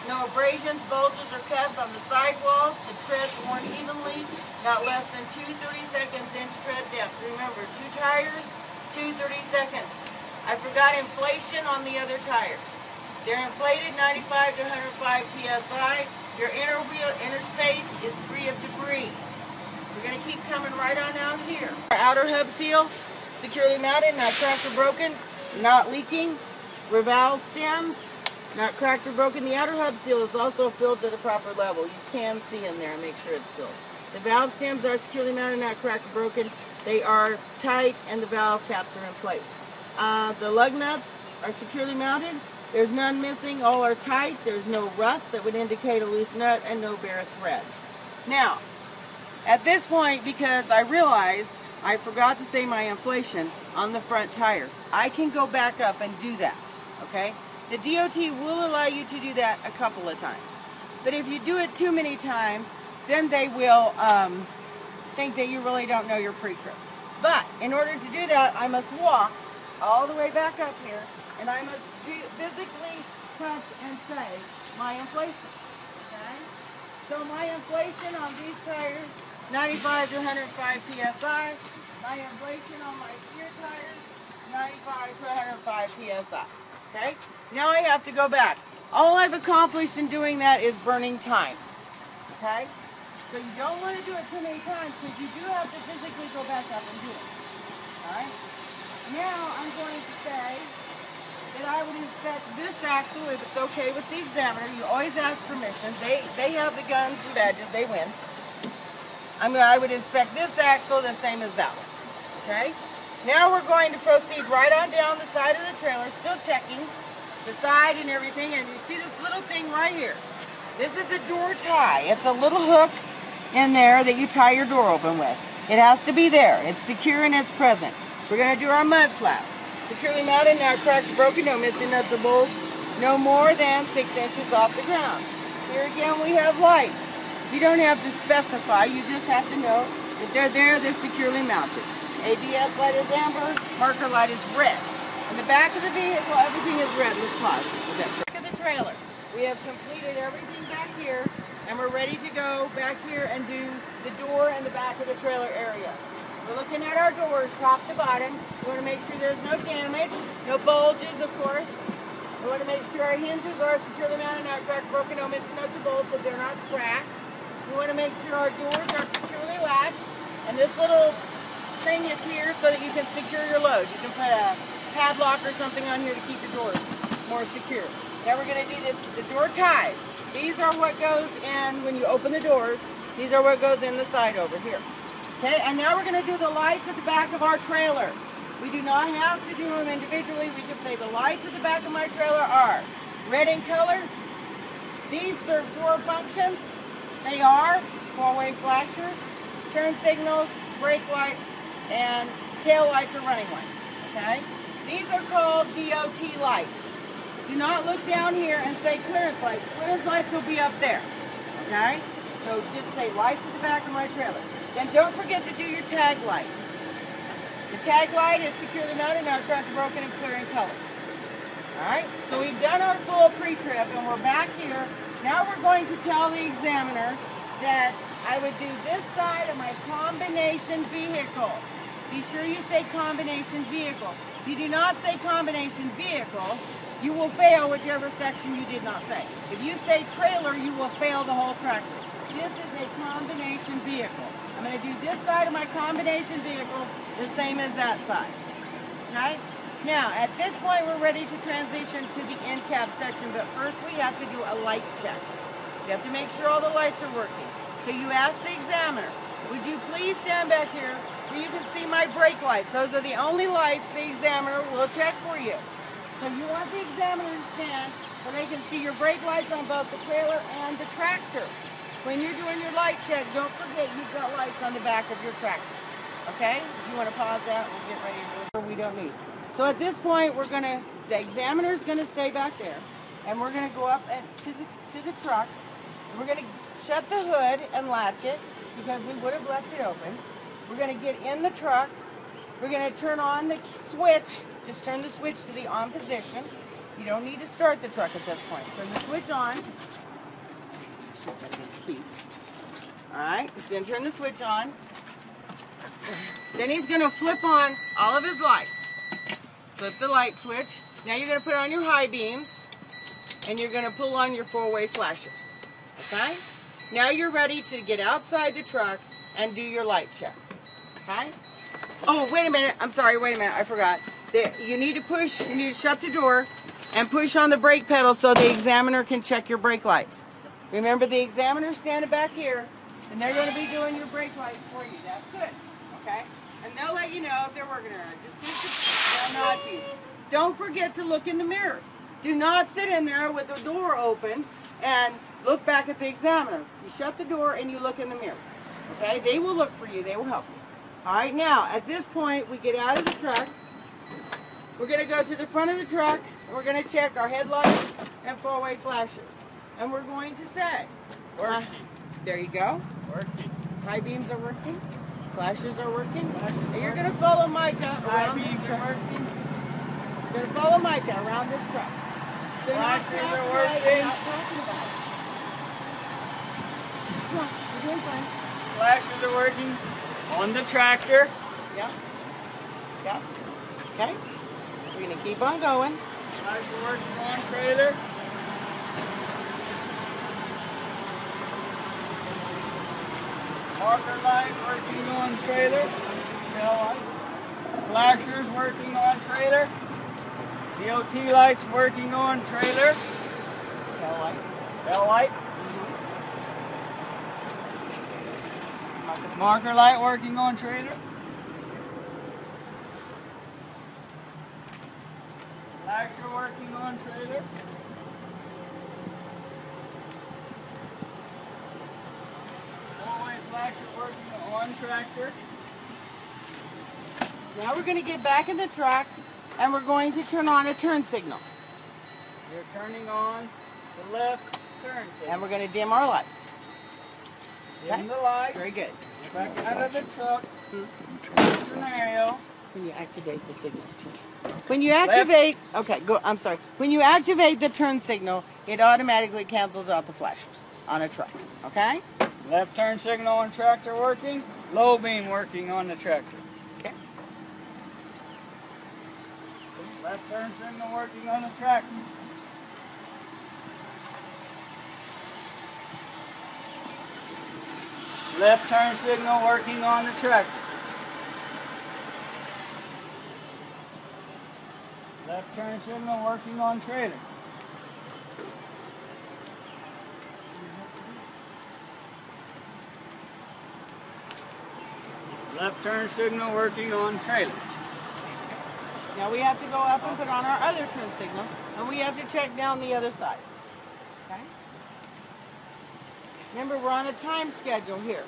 No abrasions, bulges, or cuts on the sidewalls. The treads worn evenly, not less than 2 30-seconds inch tread depth. Remember, 2 tires, 2 30-seconds. I forgot inflation on the other tires. They're inflated 95 to 105 psi. Your inner space is free of debris. We're going to keep coming right on out here. Our outer hub seal, securely mounted, not cracked or broken, not leaking. Valve stems, not cracked or broken. The outer hub seal is also filled to the proper level. You can see in there and make sure it's filled. The valve stems are securely mounted, not cracked or broken. They are tight and the valve caps are in place. The lug nuts are securely mounted. There's none missing. All are tight. There's no rust that would indicate a loose nut and no bare threads. Now, at this point, because I realized I forgot to say my inflation on the front tires, I can go back up and do that. Okay? The DOT will allow you to do that a couple of times. But if you do it too many times, then they will think that you really don't know your pre-trip. But in order to do that, I must walk all the way back up here, and I must physically touch and say my inflation. Okay? So my inflation on these tires, 95 to 105 psi. My inflation on my steer tires, 95 to 105 psi. Okay? Now I have to go back. All I've accomplished in doing that is burning time. Okay? So you don't want to do it too many times because you do have to physically go back up and do it. Alright? Now I'm going to say that I would inspect this axle if it's okay with the examiner. You always ask permission. They have the guns and badges. They win. I would inspect this axle the same as that one. Okay? Now we're going to proceed right on down the side of the trailer, still checking the side and everything. And you see this little thing right here. This is a door tie. It's a little hook in there that you tie your door open with. It has to be there. It's secure and it's present. We're going to do our mud flap. Securely mounted, not cracked or broken, no missing nuts or bolts, no more than 6 inches off the ground. Here again we have lights. You don't have to specify, you just have to know that they're there, they're securely mounted. ABS light is amber, marker light is red. In the back of the vehicle, everything is red. Let's pause. Back of the trailer. We have completed everything back here, and we're ready to go back here and do the door and the back of the trailer area. We're looking at our doors, top to bottom. We want to make sure there's no damage, no bulges, of course. We want to make sure our hinges are securely mounted, not cracked, broken, no missing nuts or bolts, that they're not cracked. We want to make sure our doors are securely latched, and this little thing is here so that you can secure your load. You can put a padlock or something on here to keep your doors more secure. Now we're going to do the door ties. These are what goes in when you open the doors. These are what goes in the side over here. Okay, and now we're going to do the lights at the back of our trailer. We do not have to do them individually. We can say the lights at the back of my trailer are red in color. These serve 4 functions. They are 4-way flashers, turn signals, brake lights, and tail lights or running lights. Okay? These are called DOT lights. Do not look down here and say clearance lights. Clearance lights will be up there. Okay? So just say lights at the back of my trailer. Then don't forget to do your tag light. The tag light is securely mounted, not cracked, broken, and clear in color. Alright, so we've done our full pre-trip and we're back here. Now we're going to tell the examiner that I would do this side of my combination vehicle. Be sure you say combination vehicle. If you do not say combination vehicle, you will fail whichever section you did not say. If you say trailer, you will fail the whole tractor. This is a combination vehicle. I'm going to do this side of my combination vehicle the same as that side. Okay? Now, at this point, we're ready to transition to the in-cab section, but first we have to do a light check. You have to make sure all the lights are working. So you ask the examiner, would you please stand back here where you can see my brake lights? Those are the only lights the examiner will check for you. So you want the examiner to stand so they can see your brake lights on both the trailer and the tractor. When you're doing your light check, don't forget you've got lights on the back of your tractor. Okay? If you want to pause that, we'll get ready to do it. We don't need. So at this point, the examiner's going to stay back there, and we're going to go up to the truck. We're going to shut the hood and latch it because we would have left it open. We're going to get in the truck. We're going to turn on the switch. Just turn the switch to the on position. You don't need to start the truck at this point. Turn the switch on. She's got to get the key. Alright, he's going to turn the switch on. Then he's going to flip on all of his lights. Flip the light switch. Now you're going to put on your high beams. And you're going to pull on your 4-way flashers. Okay? Now you're ready to get outside the truck and do your light check. Okay? Oh, wait a minute. I'm sorry. Wait a minute. I forgot. You need to push. You need to shut the door and push on the brake pedal so the examiner can check your brake lights. Remember, the examiner's standing back here, and they're going to be doing your brake lights for you. That's good. Okay? And they'll let you know if they're working or not. Just push the nod to you. Don't forget to look in the mirror. Do not sit in there with the door open and look back at the examiner. You shut the door and you look in the mirror. Okay? They will look for you. They will help you. All right, now, at this point, we get out of the truck. We're going to go to the front of the truck, and we're going to check our headlights and 4-way flashers. And we're going to say, working. There you go. Working. High beams are working. Flashers are working. And you're going to follow Micah around this truck. Working. You're going to follow Micah around this truck. Flashers are working. Come on, you're doing fine. Flashers are working on the tractor. Yep. Yep. Okay. We're going to keep on going. Flashers are working on trailer. Marker light working on trailer. Tail light. Flashers working on trailer. DOT lights working on trailer. Tail lights. Tail light. Marker light working on trailer. Flasher working on trailer. Four-way flasher working on tractor. Now we're going to get back in the truck and we're going to turn on a turn signal. You're turning on the left turn signal. And we're going to dim our lights. Dim the light. Very good. Back out of the truck. Scenario. When you activate the signal. When you activate, okay, go. I'm sorry. When you activate the turn signal, it automatically cancels out the flashers on a truck. Okay? Left turn signal on tractor working. Low beam working on the tractor. Okay. Left turn signal working on the tractor. Left turn signal working on the tractor. Left turn signal working on trailer. Left turn signal working on trailer. Now we have to go up and put on our other turn signal, and we have to check down the other side. Okay? Remember, we're on a time schedule here.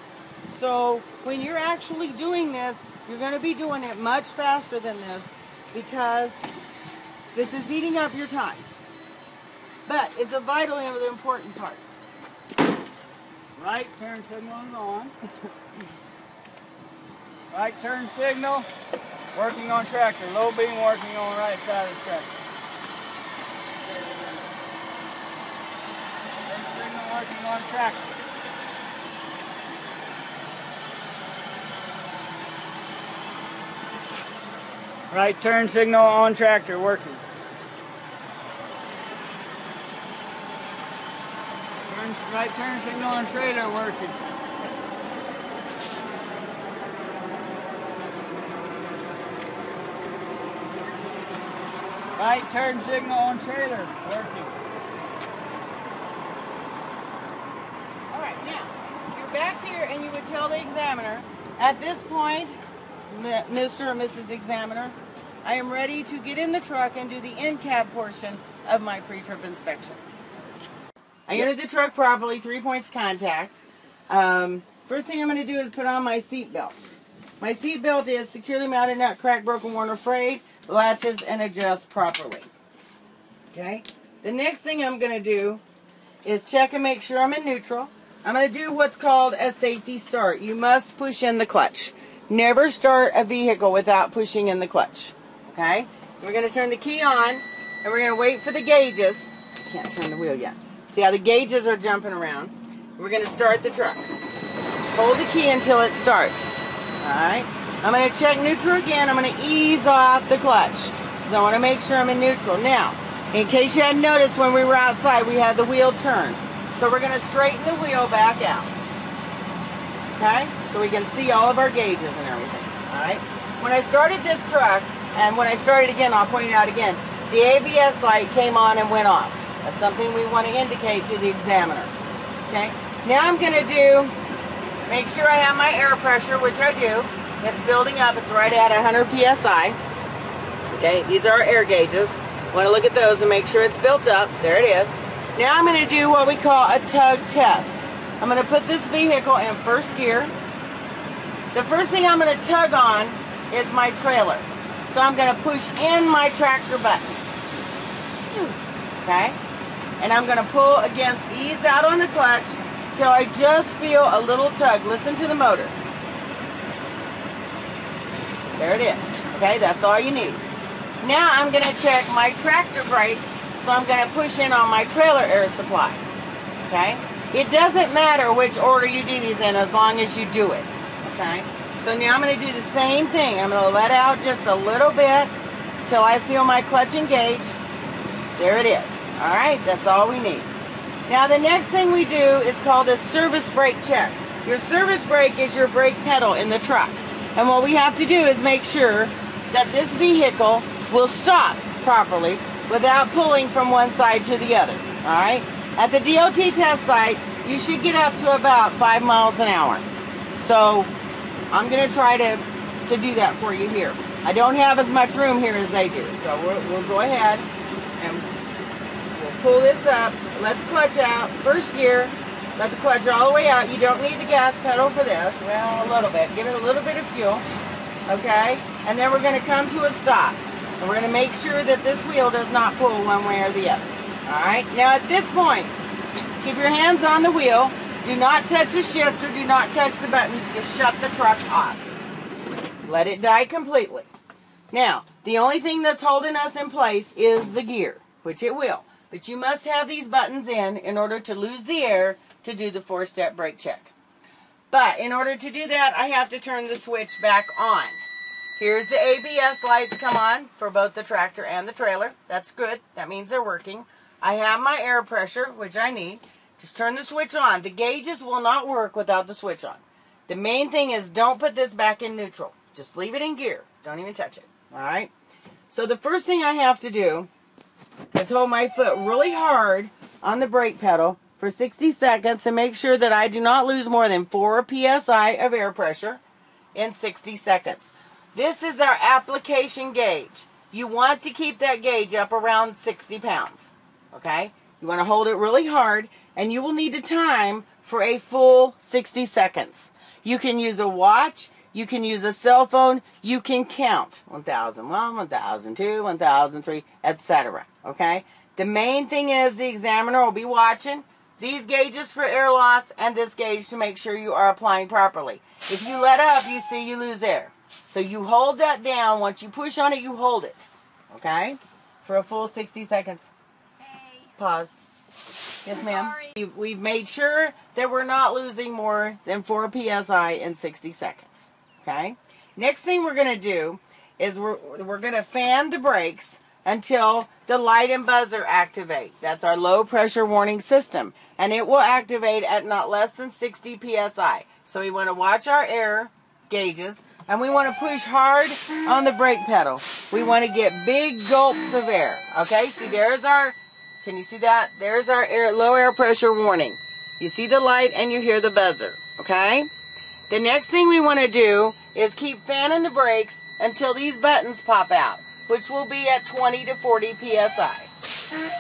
So when you're actually doing this, you're going to be doing it much faster than this because this is eating up your time. But it's a vitally important part. Right turn signal is on. Right turn signal working on tractor. Low beam working on right side of the tractor. Turn signal working on tractor. Right turn signal on tractor working. Right turn signal on trailer working. Right turn signal on trailer working. All right, now, you're back here and you would tell the examiner, at this point, Mr. or Mrs. Examiner, I am ready to get in the truck and do the in-cab portion of my pre-trip inspection. I entered the truck properly, 3 points contact. First thing I'm going to do is put on my seat belt. My seat belt is securely mounted, not cracked, broken, worn, or frayed, latches, and adjusts properly. Okay? The next thing I'm going to do is check and make sure I'm in neutral. I'm going to do what's called a safety start. You must push in the clutch. Never start a vehicle without pushing in the clutch. Okay? We're going to turn the key on, And we're going to wait for the gauges. Can't turn the wheel yet. See how the gauges are jumping around? We're going to start the truck. Hold the key until it starts. Alright? I'm going to check neutral again. I'm going to ease off the clutch. Because I want to make sure I'm in neutral. Now, in case you hadn't noticed when we were outside, we had the wheel turned. So we're going to straighten the wheel back out. Okay? So we can see all of our gauges and everything. Alright? When I started this truck, and when I started again, I'll point it out again, the ABS light came on and went off. That's something we want to indicate to the examiner. Okay? Now I'm going to make sure I have my air pressure, which I do. It's building up. It's right at 100 psi. Okay? These are our air gauges. Want to look at those and make sure it's built up. There it is. Now I'm going to do what we call a tug test. I'm going to put this vehicle in first gear. The first thing I'm going to tug on is my trailer. So I'm going to push in my tractor button. Okay? And I'm going to pull against, ease out on the clutch till I just feel a little tug. Listen to the motor. There it is. Okay, that's all you need. Now I'm going to check my tractor brake, so I'm going to push in on my trailer air supply. Okay? It doesn't matter which order you do these in as long as you do it. Okay? So now I'm going to do the same thing. I'm going to let out just a little bit till I feel my clutch engage. There it is. Alright, that's all we need. Now the next thing we do is called a service brake check. Your service brake is your brake pedal in the truck. And what we have to do is make sure that this vehicle will stop properly without pulling from one side to the other. Alright? At the DOT test site, you should get up to about 5 miles an hour. So I'm going to try to do that for you here. I don't have as much room here as they do. So we'll go ahead and we'll pull this up, let the clutch out, first gear, let the clutch all the way out. You don't need the gas pedal for this. Well, a little bit. Give it a little bit of fuel. Okay? And then we're going to come to a stop. And we're going to make sure that this wheel does not pull one way or the other. Alright? Now at this point, keep your hands on the wheel. Do not touch the shifter. Do not touch the buttons. Just shut the truck off. Let it die completely. Now, the only thing that's holding us in place is the gear, which it will. But you must have these buttons in order to lose the air to do the 4-step brake check. But in order to do that, I have to turn the switch back on. Here's the ABS lights come on for both the tractor and the trailer. That's good. That means they're working. I have my air pressure, which I need. Just turn the switch on. The gauges will not work without the switch on. The main thing is don't put this back in neutral. Just leave it in gear. Don't even touch it. Alright? So the first thing I have to do is hold my foot really hard on the brake pedal for 60 seconds to make sure that I do not lose more than 4 psi of air pressure in 60 seconds. This is our application gauge. You want to keep that gauge up around 60 pounds. Okay? You want to hold it really hard, and you will need a time for a full 60 seconds. You can use a watch, you can use a cell phone, you can count 1001, 1002, 1003, etc. Okay? The main thing is the examiner will be watching these gauges for air loss and this gauge to make sure you are applying properly. If you let up, you see you lose air. So you hold that down. Once you push on it, you hold it. Okay? For a full 60 seconds. Hey. Pause. Yes, ma'am. We've made sure that we're not losing more than 4 psi in 60 seconds. Okay? Next thing we're going to do is we're going to fan the brakes until the light and buzzer activate. That's our low pressure warning system. And it will activate at not less than 60 psi. So we want to watch our air gauges. And we want to push hard on the brake pedal. We want to get big gulps of air. Okay, see there's our, can you see that? There's our low air pressure warning. You see the light and you hear the buzzer. Okay? The next thing we want to do is keep fanning the brakes until these buttons pop out, which will be at 20 to 40 psi.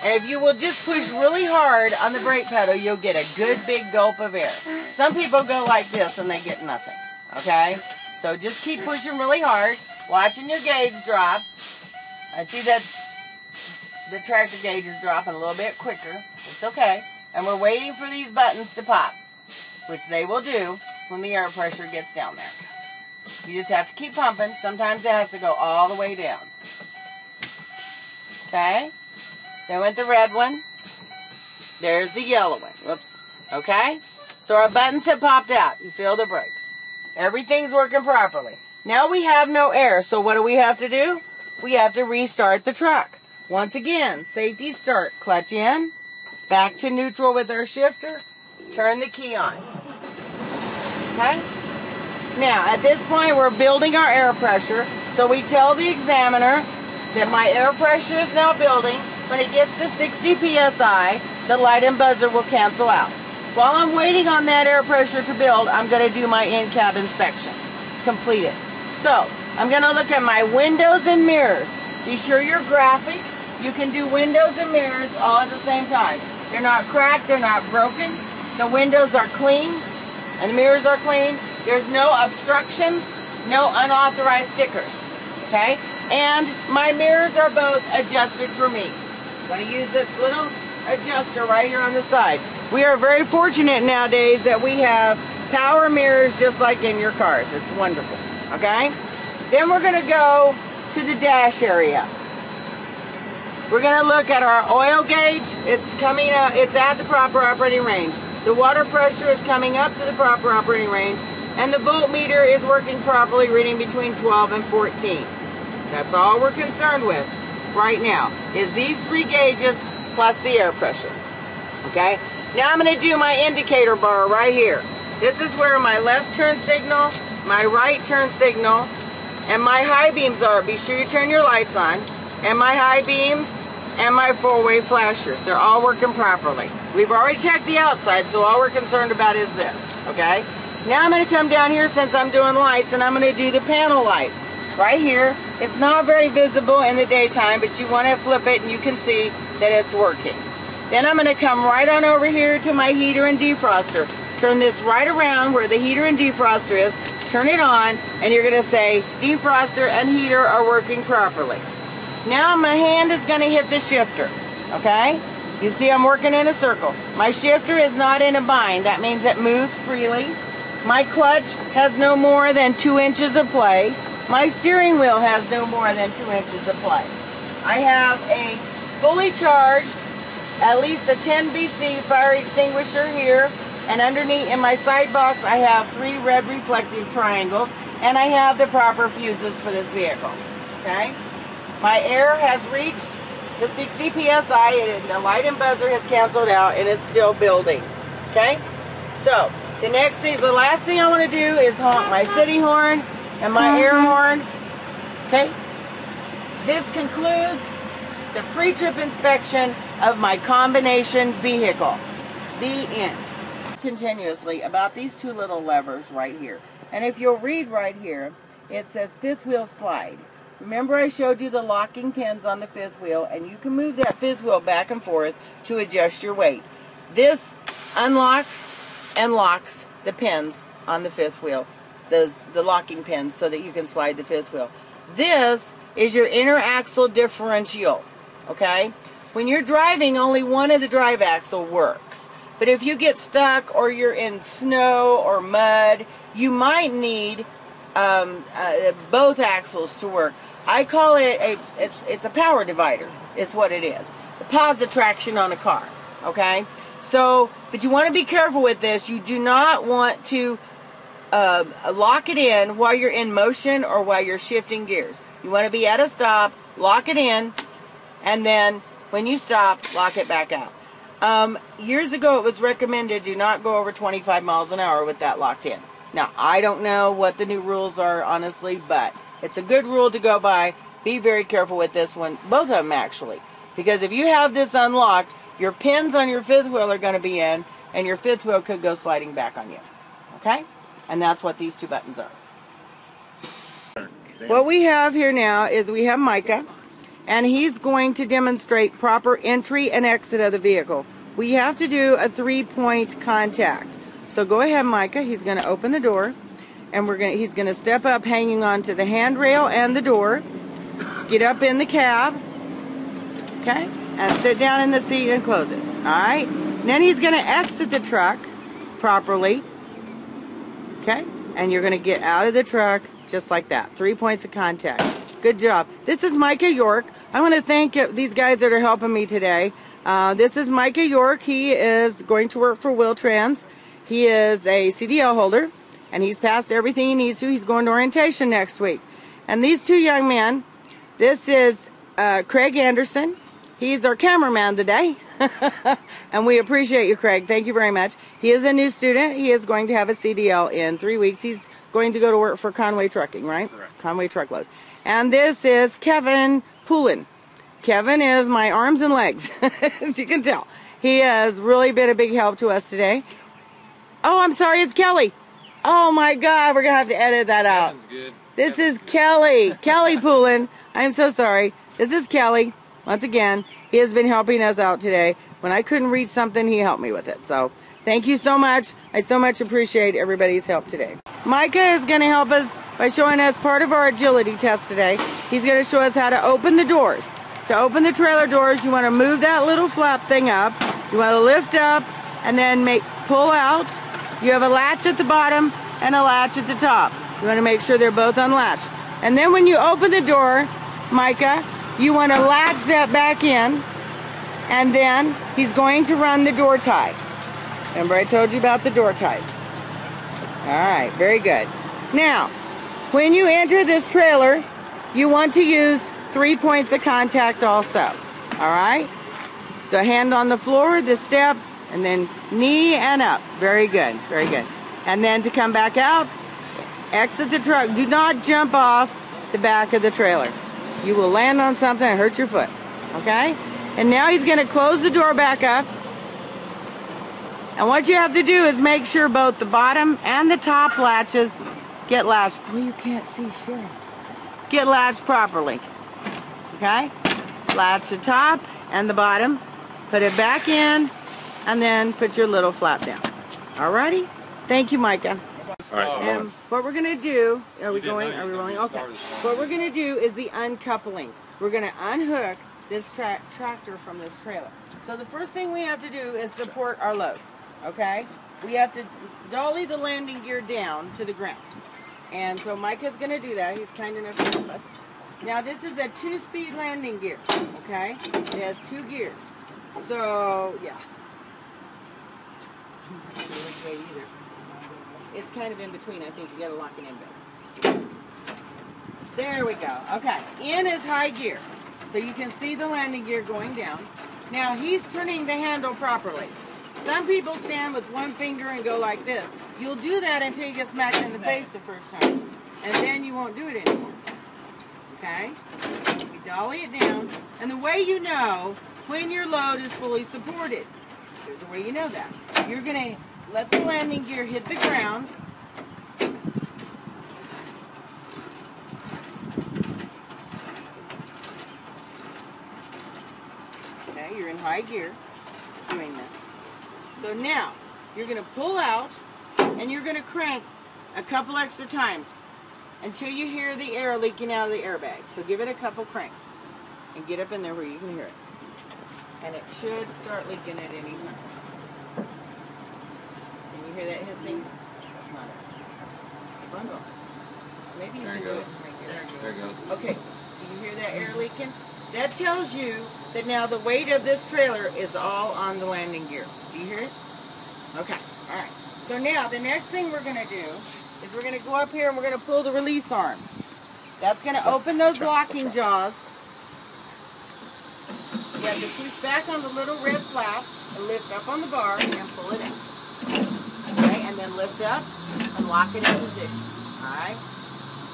And if you will just push really hard on the brake pedal, you'll get a good big gulp of air. Some people go like this and they get nothing. Okay? So just keep pushing really hard, watching your gauge drop. I see that the tractor gauge is dropping a little bit quicker. It's okay. And we're waiting for these buttons to pop, which they will do when the air pressure gets down there. You just have to keep pumping. Sometimes it has to go all the way down. Okay? Then with the red one, there's the yellow one. Whoops. Okay? So our buttons have popped out. You feel the brakes. Everything's working properly. Now we have no air, so what do we have to do? We have to restart the truck. Once again, safety start. Clutch in, back to neutral with our shifter, turn the key on. Okay? Now, at this point, we're building our air pressure, so we tell the examiner that my air pressure is now building. When it gets to 60 psi, the light and buzzer will cancel out. While I'm waiting on that air pressure to build, I'm going to do my in-cab inspection. Complete it. So, I'm going to look at my windows and mirrors. Be sure you're graphic. You can do windows and mirrors all at the same time. They're not cracked, they're not broken. The windows are clean, and the mirrors are clean. There's no obstructions, no unauthorized stickers. Okay? And my mirrors are both adjusted for me. I'm going to use this little adjuster right here on the side. We are very fortunate nowadays that we have power mirrors just like in your cars. It's wonderful. Okay? Then we're going to go to the dash area. We're going to look at our oil gauge. It's coming up, it's at the proper operating range. The water pressure is coming up to the proper operating range, and the voltmeter is working properly, reading between 12 and 14. That's all we're concerned with right now, is these three gauges plus the air pressure. Okay? Now I'm going to do my indicator bar right here. This is where my left turn signal, my right turn signal, and my high beams are. Be sure you turn your lights on. And my high beams and my four-way flashers. They're all working properly. We've already checked the outside, so all we're concerned about is this, okay? Now I'm going to come down here since I'm doing lights, and I'm going to do the panel light. Right here. It's not very visible in the daytime, but you want to flip it and you can see that it's working. Then I'm going to come right on over here to my heater and defroster. Turn this right around where the heater and defroster is. Turn it on, and you're going to say defroster and heater are working properly. Now my hand is going to hit the shifter, okay? You see I'm working in a circle. My shifter is not in a bind. That means it moves freely. My clutch has no more than 2 inches of play. My steering wheel has no more than 2 inches of play. I have a fully charged, at least a 10 BC fire extinguisher here, and underneath in my side box I have 3 red reflective triangles, and I have the proper fuses for this vehicle, okay? My air has reached the 60 psi, and the light and buzzer has canceled out, and it's still building. Okay? So, the last thing I want to do is honk my city horn and my air horn. Okay? This concludes the pre-trip inspection of my combination vehicle. The end. Continuously about these 2 little levers right here. And if you'll read right here, it says 5th wheel slide. Remember I showed you the locking pins on the 5th wheel, and you can move that 5th wheel back and forth to adjust your weight. This unlocks and locks the pins on the 5th wheel, the locking pins, so that you can slide the 5th wheel. This is your inner axle differential, okay? When you're driving, only one of the drive axle works. But if you get stuck or you're in snow or mud, you might need both axles to work. I call it it's a power divider, is what it is. The positive traction on a car, okay? So, but you want to be careful with this. You do not want to lock it in while you're in motion or while you're shifting gears. You want to be at a stop, lock it in, and then when you stop, lock it back out. Years ago it was recommended do not go over 25 miles an hour with that locked in. Now, I don't know what the new rules are, honestly, but it's a good rule to go by. Be very careful with this one, both of them actually, because if you have this unlocked, your pins on your 5th wheel are going to be in, and your 5th wheel could go sliding back on you, okay? And that's what these 2 buttons are. What we have here now is we have Micah, and he's going to demonstrate proper entry and exit of the vehicle. We have to do a 3-point contact. So go ahead, Micah. He's going to open the door, and he's going to step up hanging onto the handrail and the door, get up in the cab, okay, and sit down in the seat and close it. All right? And then he's going to exit the truck properly, okay, and you're going to get out of the truck just like that. 3 points of contact. Good job. This is Micah York, I want to thank these guys that are helping me today. This is Micah York. He is going to work for Wil-Trans. He is a CDL holder, and he's passed everything he needs to. He's going to orientation next week. And these two young men, this is Craig Anderson. He's our cameraman today. And we appreciate you, Craig. Thank you very much. He is a new student. He is going to have a CDL in 3 weeks. He's going to go to work for Conway Trucking, right? Correct. Conway Truckload. And this is Kevin Poulin. Kevin is my arms and legs, as you can tell. He has really been a big help to us today. Oh, I'm sorry, it's Kelly. Oh my God, we're going to have to edit that out. Kevin's good. This is Kelly. Kelly Poulin. I'm so sorry. This is Kelly. Once again, he has been helping us out today. When I couldn't reach something, he helped me with it. So, thank you so much. I so much appreciate everybody's help today. Micah is going to help us by showing us part of our agility test today. He's going to show us how to open the doors. To open the trailer doors, you want to move that little flap thing up. You want to lift up and then pull out. You have a latch at the bottom and a latch at the top. You want to make sure they're both unlatched. And then when you open the door, Micah, you want to latch that back in, and then he's going to run the door tie. Remember I told you about the door ties. Alright, very good. Now, when you enter this trailer, you want to use 3 points of contact also. Alright? The hand on the floor, the step, and then knee and up. Very good, very good. And then to come back out, exit the truck. Do not jump off the back of the trailer. You will land on something and hurt your foot. Okay? And now he's going to close the door back up. And what you have to do is make sure both the bottom and the top latches get latched. Well, you can't see shit. Get latched properly. Okay? Latch the top and the bottom. Put it back in. And then put your little flap down. Alrighty? Thank you, Micah. All right, And what we're going to do, are we rolling? Okay. What we're going to do is the uncoupling. We're going to unhook this tractor from this trailer. So the first thing we have to do is support our load, okay? We have to dolly the landing gear down to the ground. And so Micah's going to do that. He's kind enough to help us. Now this is a 2-speed landing gear, okay? It has 2 gears. So, yeah. Either. It's kind of in between. I think you gotta lock it in better. There we go. Okay, in is high gear. So you can see the landing gear going down. Now he's turning the handle properly. Some people stand with one finger and go like this. You'll do that until you get smacked in the face the first time. And then you won't do it anymore. Okay? We dolly it down. And the way you know when your load is fully supported, here's the way you know that. You're gonna let the landing gear hit the ground. Okay, you're in high gear doing this. So now, you're going to pull out and you're going to crank a couple extra times until you hear the air leaking out of the airbag. So give it a couple cranks and get up in there where you can hear it. And it should start leaking at any time. You hear that hissing? That's not us. Bundle. Maybe you can do it right here. There it goes. Okay. Do you hear that air leaking? That tells you that now the weight of this trailer is all on the landing gear. Do you hear it? Okay. All right. So now the next thing we're going to do is we're going to go up here and we're going to pull the release arm. That's going to open those locking jaws. You have to push back on the little red flap and lift up on the bar and pull it in. Okay, and then lift up and lock it in position. Alright?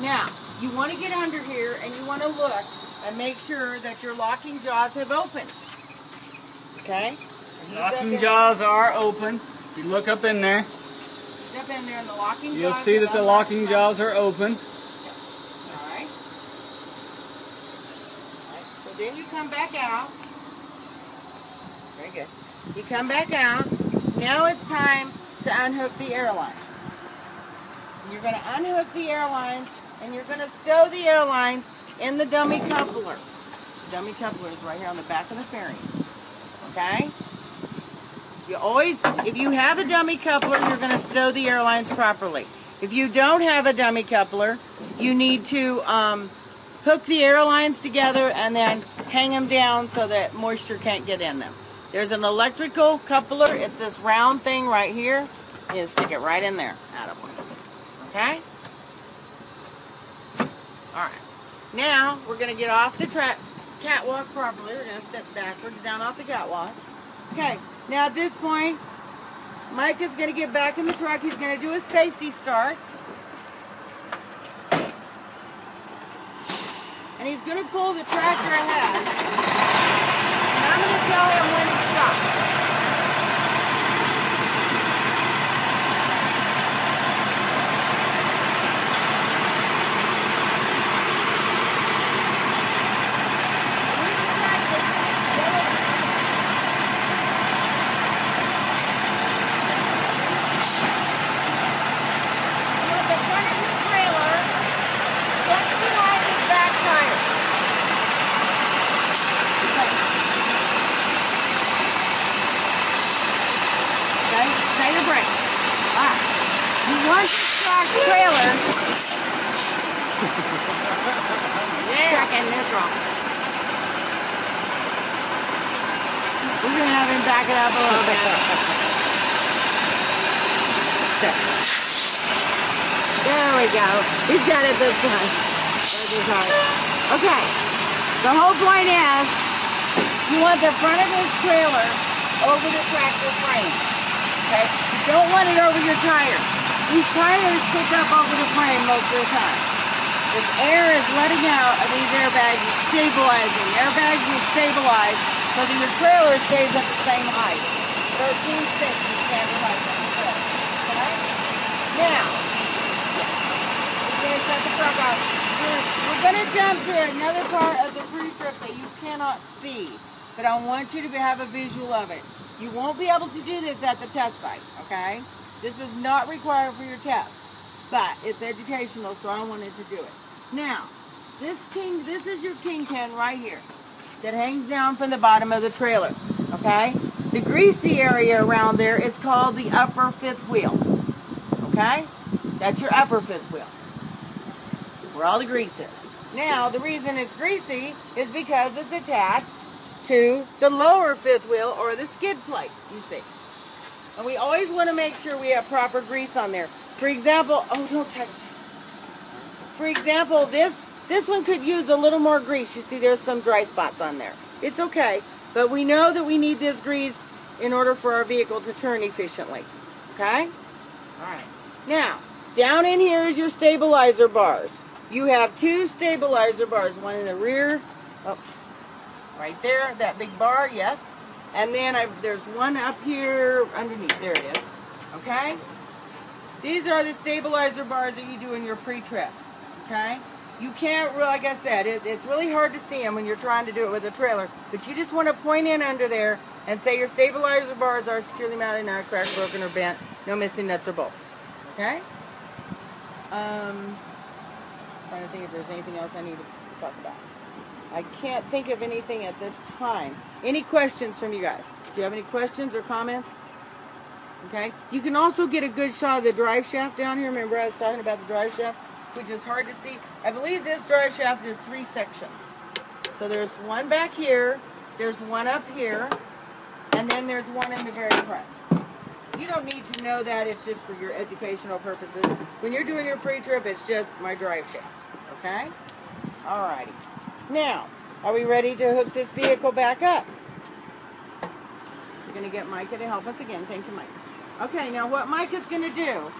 Now, you want to get under here and you want to look and make sure that your locking jaws have opened. Okay? Locking jaws are open. You look up in there. Step in there and the locking jaws. You'll see that the locking jaws are open. Alright. So then you come back out. Very good. You come back out. Now it's time to unhook the airlines. You're going to unhook the airlines and you're going to stow the airlines in the dummy coupler. The dummy coupler is right here on the back of the fairing. Okay? You always, if you have a dummy coupler, you're going to stow the airlines properly. If you don't have a dummy coupler, you need to hook the airlines together and then hang them down so that moisture can't get in them. There's an electrical coupler. It's this round thing right here. You just stick it right in there. Okay? Alright. Now, we're going to get off the catwalk properly. We're going to step backwards down off the catwalk. Okay. Now, at this point, Mike is going to get back in the truck. He's going to do a safety start. And he's going to pull the tractor ahead. And I'm going to tell him when to stop. Trailer. Yeah. Track and neutral. We're going to have him back it up a little bit. There we go. He's got it this time. Okay. The whole point is you want the front of this trailer over the tractor frame. Okay? You don't want it over your tires. These tires pick up over the frame most of the time. This air is letting out of these airbags and stabilizing. Airbags will stabilize so that your trailer stays at the same height. 13.6 is standard height on the trailer. Okay? Now, we're going to shut the truck off. We're going to jump to another part of the Pretrip that you cannot see, but I want you to have a visual of it. You won't be able to do this at the test site, okay? This is not required for your test, but it's educational, so I wanted to do it. Now, this is your kingpin right here that hangs down from the bottom of the trailer, okay? The greasy area around there is called the upper fifth wheel, okay? That's your upper fifth wheel, where all the grease is. Now, the reason it's greasy is because it's attached to the lower fifth wheel, or the skid plate, you see. And we always want to make sure we have proper grease on there. For example, oh, don't touch it. For example, this one could use a little more grease. You see there's some dry spots on there. It's okay, but we know that we need this grease in order for our vehicle to turn efficiently. Okay? All right. Now, down in here is your stabilizer bars. You have two stabilizer bars, one in the rear, oh, right there, that big bar, yes. And then there's one up here underneath. There it is. Okay? These are the stabilizer bars that you do in your pre-trip. Okay? You can't really, like I said, it's really hard to see them when you're trying to do it with a trailer. But you just want to point in under there and say your stabilizer bars are securely mounted, not cracked, broken, or bent. No missing nuts or bolts. Okay? Trying to think if there's anything else I need to talk about. I can't think of anything at this time. Any questions from you guys? Do you have any questions or comments? Okay. You can also get a good shot of the drive shaft down here. Remember I was talking about the drive shaft, which is hard to see. I believe this drive shaft is 3 sections. So there's one back here, there's one up here, and then there's one in the very front. You don't need to know that. It's just for your educational purposes. When you're doing your pre-trip, it's just my drive shaft. Okay? Alrighty. Now, are we ready to hook this vehicle back up? We're going to get Micah to help us again. Thank you, Micah. Okay, now what Micah's going to do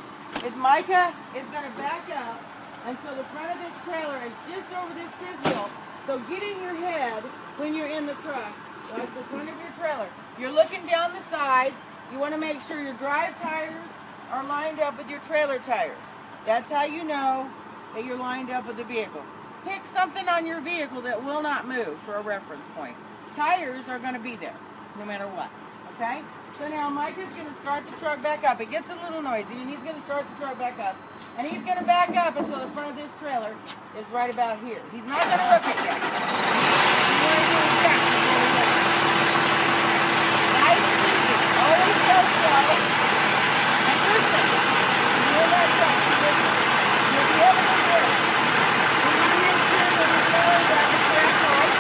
is Micah is going to back up until the front of this trailer is just over this fifth wheel. So get in your head when you're in the truck. That's the front of your trailer. You're looking down the sides. You want to make sure your drive tires are lined up with your trailer tires. That's how you know that you're lined up with the vehicle. Pick something on your vehicle that will not move for a reference point. Tires are going to be there, no matter what. Okay? So now Micah's going to start the truck back up. It gets a little noisy, and he's going to start the truck back up. And he's going to back up until the front of this trailer is right about here. He's not going to hook it yet. He's going to do a check. Nice and easy. Always go slow. And listen. You hear that truck? You'll be able to do it. You want to make sure that the trailer is at the correct height.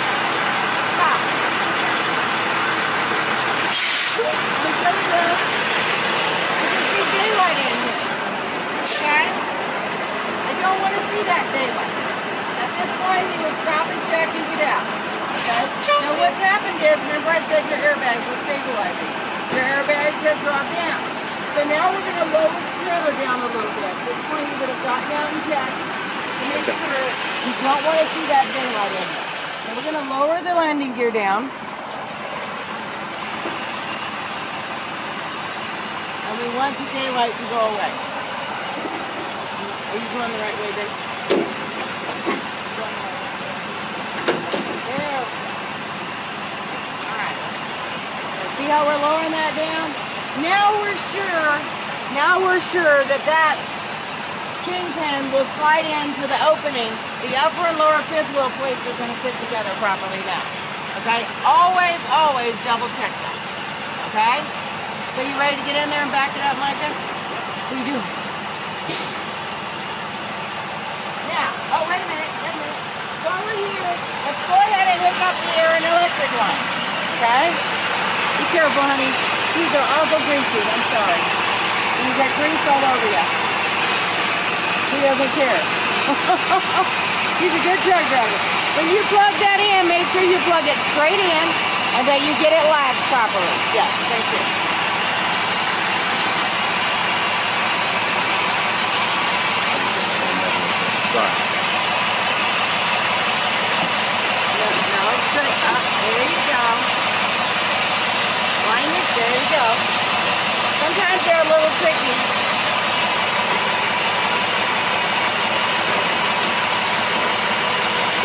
don't want to see that daylight. At this point, he would stop and check and get out. Okay? Now what's happened is, remember I said your airbags were stabilizing. Your airbags have dropped down. So now we're going to lower the trailer down a little bit. At this point, you would have gotten out and checked to make sure you don't want to see that daylight in there. So we're going to lower the landing gear down. And we want the daylight to go away. Are you going the right way, Dave? There. Alright. See how we're lowering that down? Now we're sure that that kingpin will slide into the opening. The upper and lower fifth wheel plates are going to fit together properly now. Okay? Always, always double check that. Okay? So you ready to get in there and back it up, Micah? We do. Now, oh, wait a minute. While we're here, let's go ahead and hook up the air and electric lines. Okay? Be careful, honey. These are awful greasy. I'm sorry. You got grease all over you. He doesn't care. He's a good truck driver. When you plug that in, make sure you plug it straight in and that you get it latched properly. Yes, thank you. Sorry. Now it's straight up. There you go. Line it. There you go. Sometimes they're a little tricky.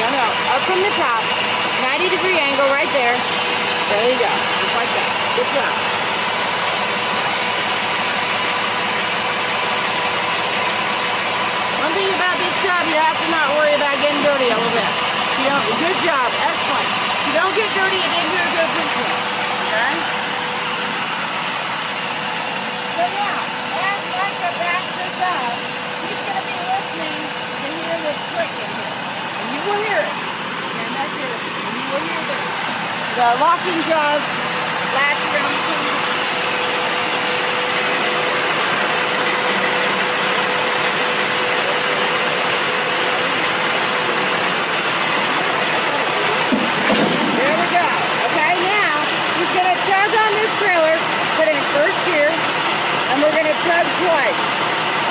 No, up from the top. 90-degree angle right there. There you go. Just like that. Good job. One thing about this job, you have to not worry about getting dirty a little bit. You don't, good job. Excellent. If you don't get dirty, you didn't do a good pre-trip. Okay? So now, as Micah backs this up, he's going to be listening to hear this click in here. And you will hear it. And that's it. And you will hear the locking jaws latch around the corner. There we go. Okay, now he's going to tug on this trailer, put it in first gear, and we're going to tug twice.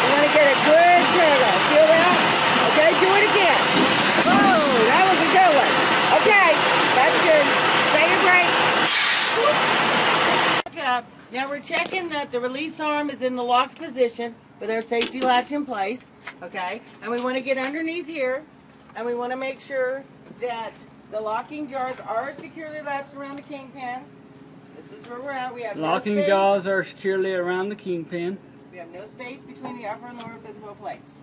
We want to get a good tug on. Feel that? Okay, do it again. Oh, that was a good one. Okay, that's good. Say your brakes. Now we're checking that the release arm is in the locked position with our safety latch in place. Okay, and we want to get underneath here, and we want to make sure that the locking jars are securely latched around the kingpin. This is where we're at. We have Locking no space. jaws are securely around the kingpin. We have no space between the upper and lower fifth wheel plates.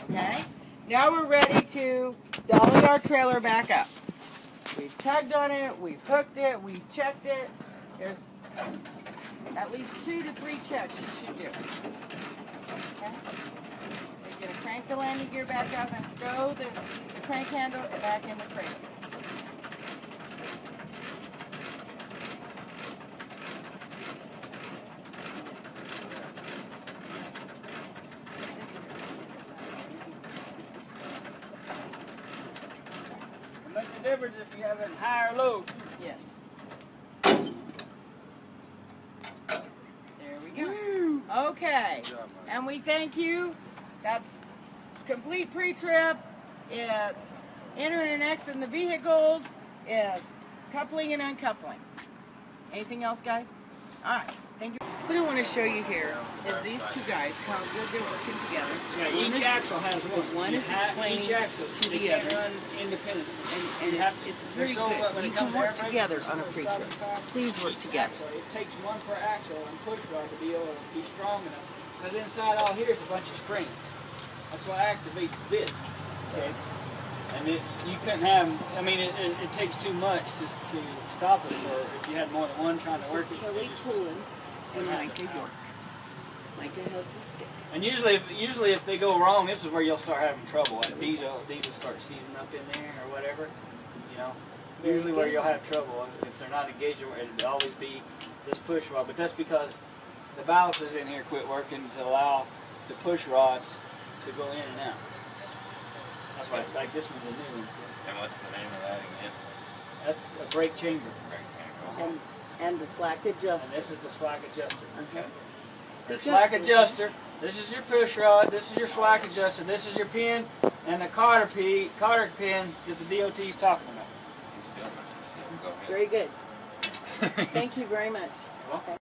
Okay? Now we're ready to dolly our trailer back up. We've tugged on it, we've hooked it, we've checked it. There's at least 2 to 3 checks you should do. Okay? We're going to crank the landing gear back up and stow the crank handle back in the crate. It makes a difference if you have it in high or low. Yes. There we go. Okay. And we thank you. That's complete pre-trip. It's entering and exiting the vehicles. It's coupling and uncoupling. Anything else, guys? All right. Thank you. What I want to show you here is these two guys, how good they're working together. Yeah, each axle has one. One is explaining each axle to the can't other. run independently. And it's very good. You can work together on a pre-trip. Please work together. It takes one per axle and push rod to be able to be strong enough. Because inside all here is a bunch of springs. That's what activates this. Okay. And you couldn't have, I mean, it takes too much to stop it, or if you had more than one trying to work it. Kelly Pullen and Micah York. Micah has the stick. And usually if they go wrong, this is where you'll start having trouble. Like these will start seizing up in there or whatever. You know, usually where you'll have trouble if they're not engaged. It'll always be this push rod, but that's because the balances in here quit working to allow the push rods to go in and out. That's why like this one's a new one. And what's the name of that again? That's a brake chamber. Brake chamber. And the slack adjuster. And this is the slack adjuster. Okay. Your slack adjuster. This is your push rod. This is your slack adjuster. This is your pin, and the cotter pin that the DOT is talking about. He's filming it, so go ahead. Very good. Thank you very much. Well,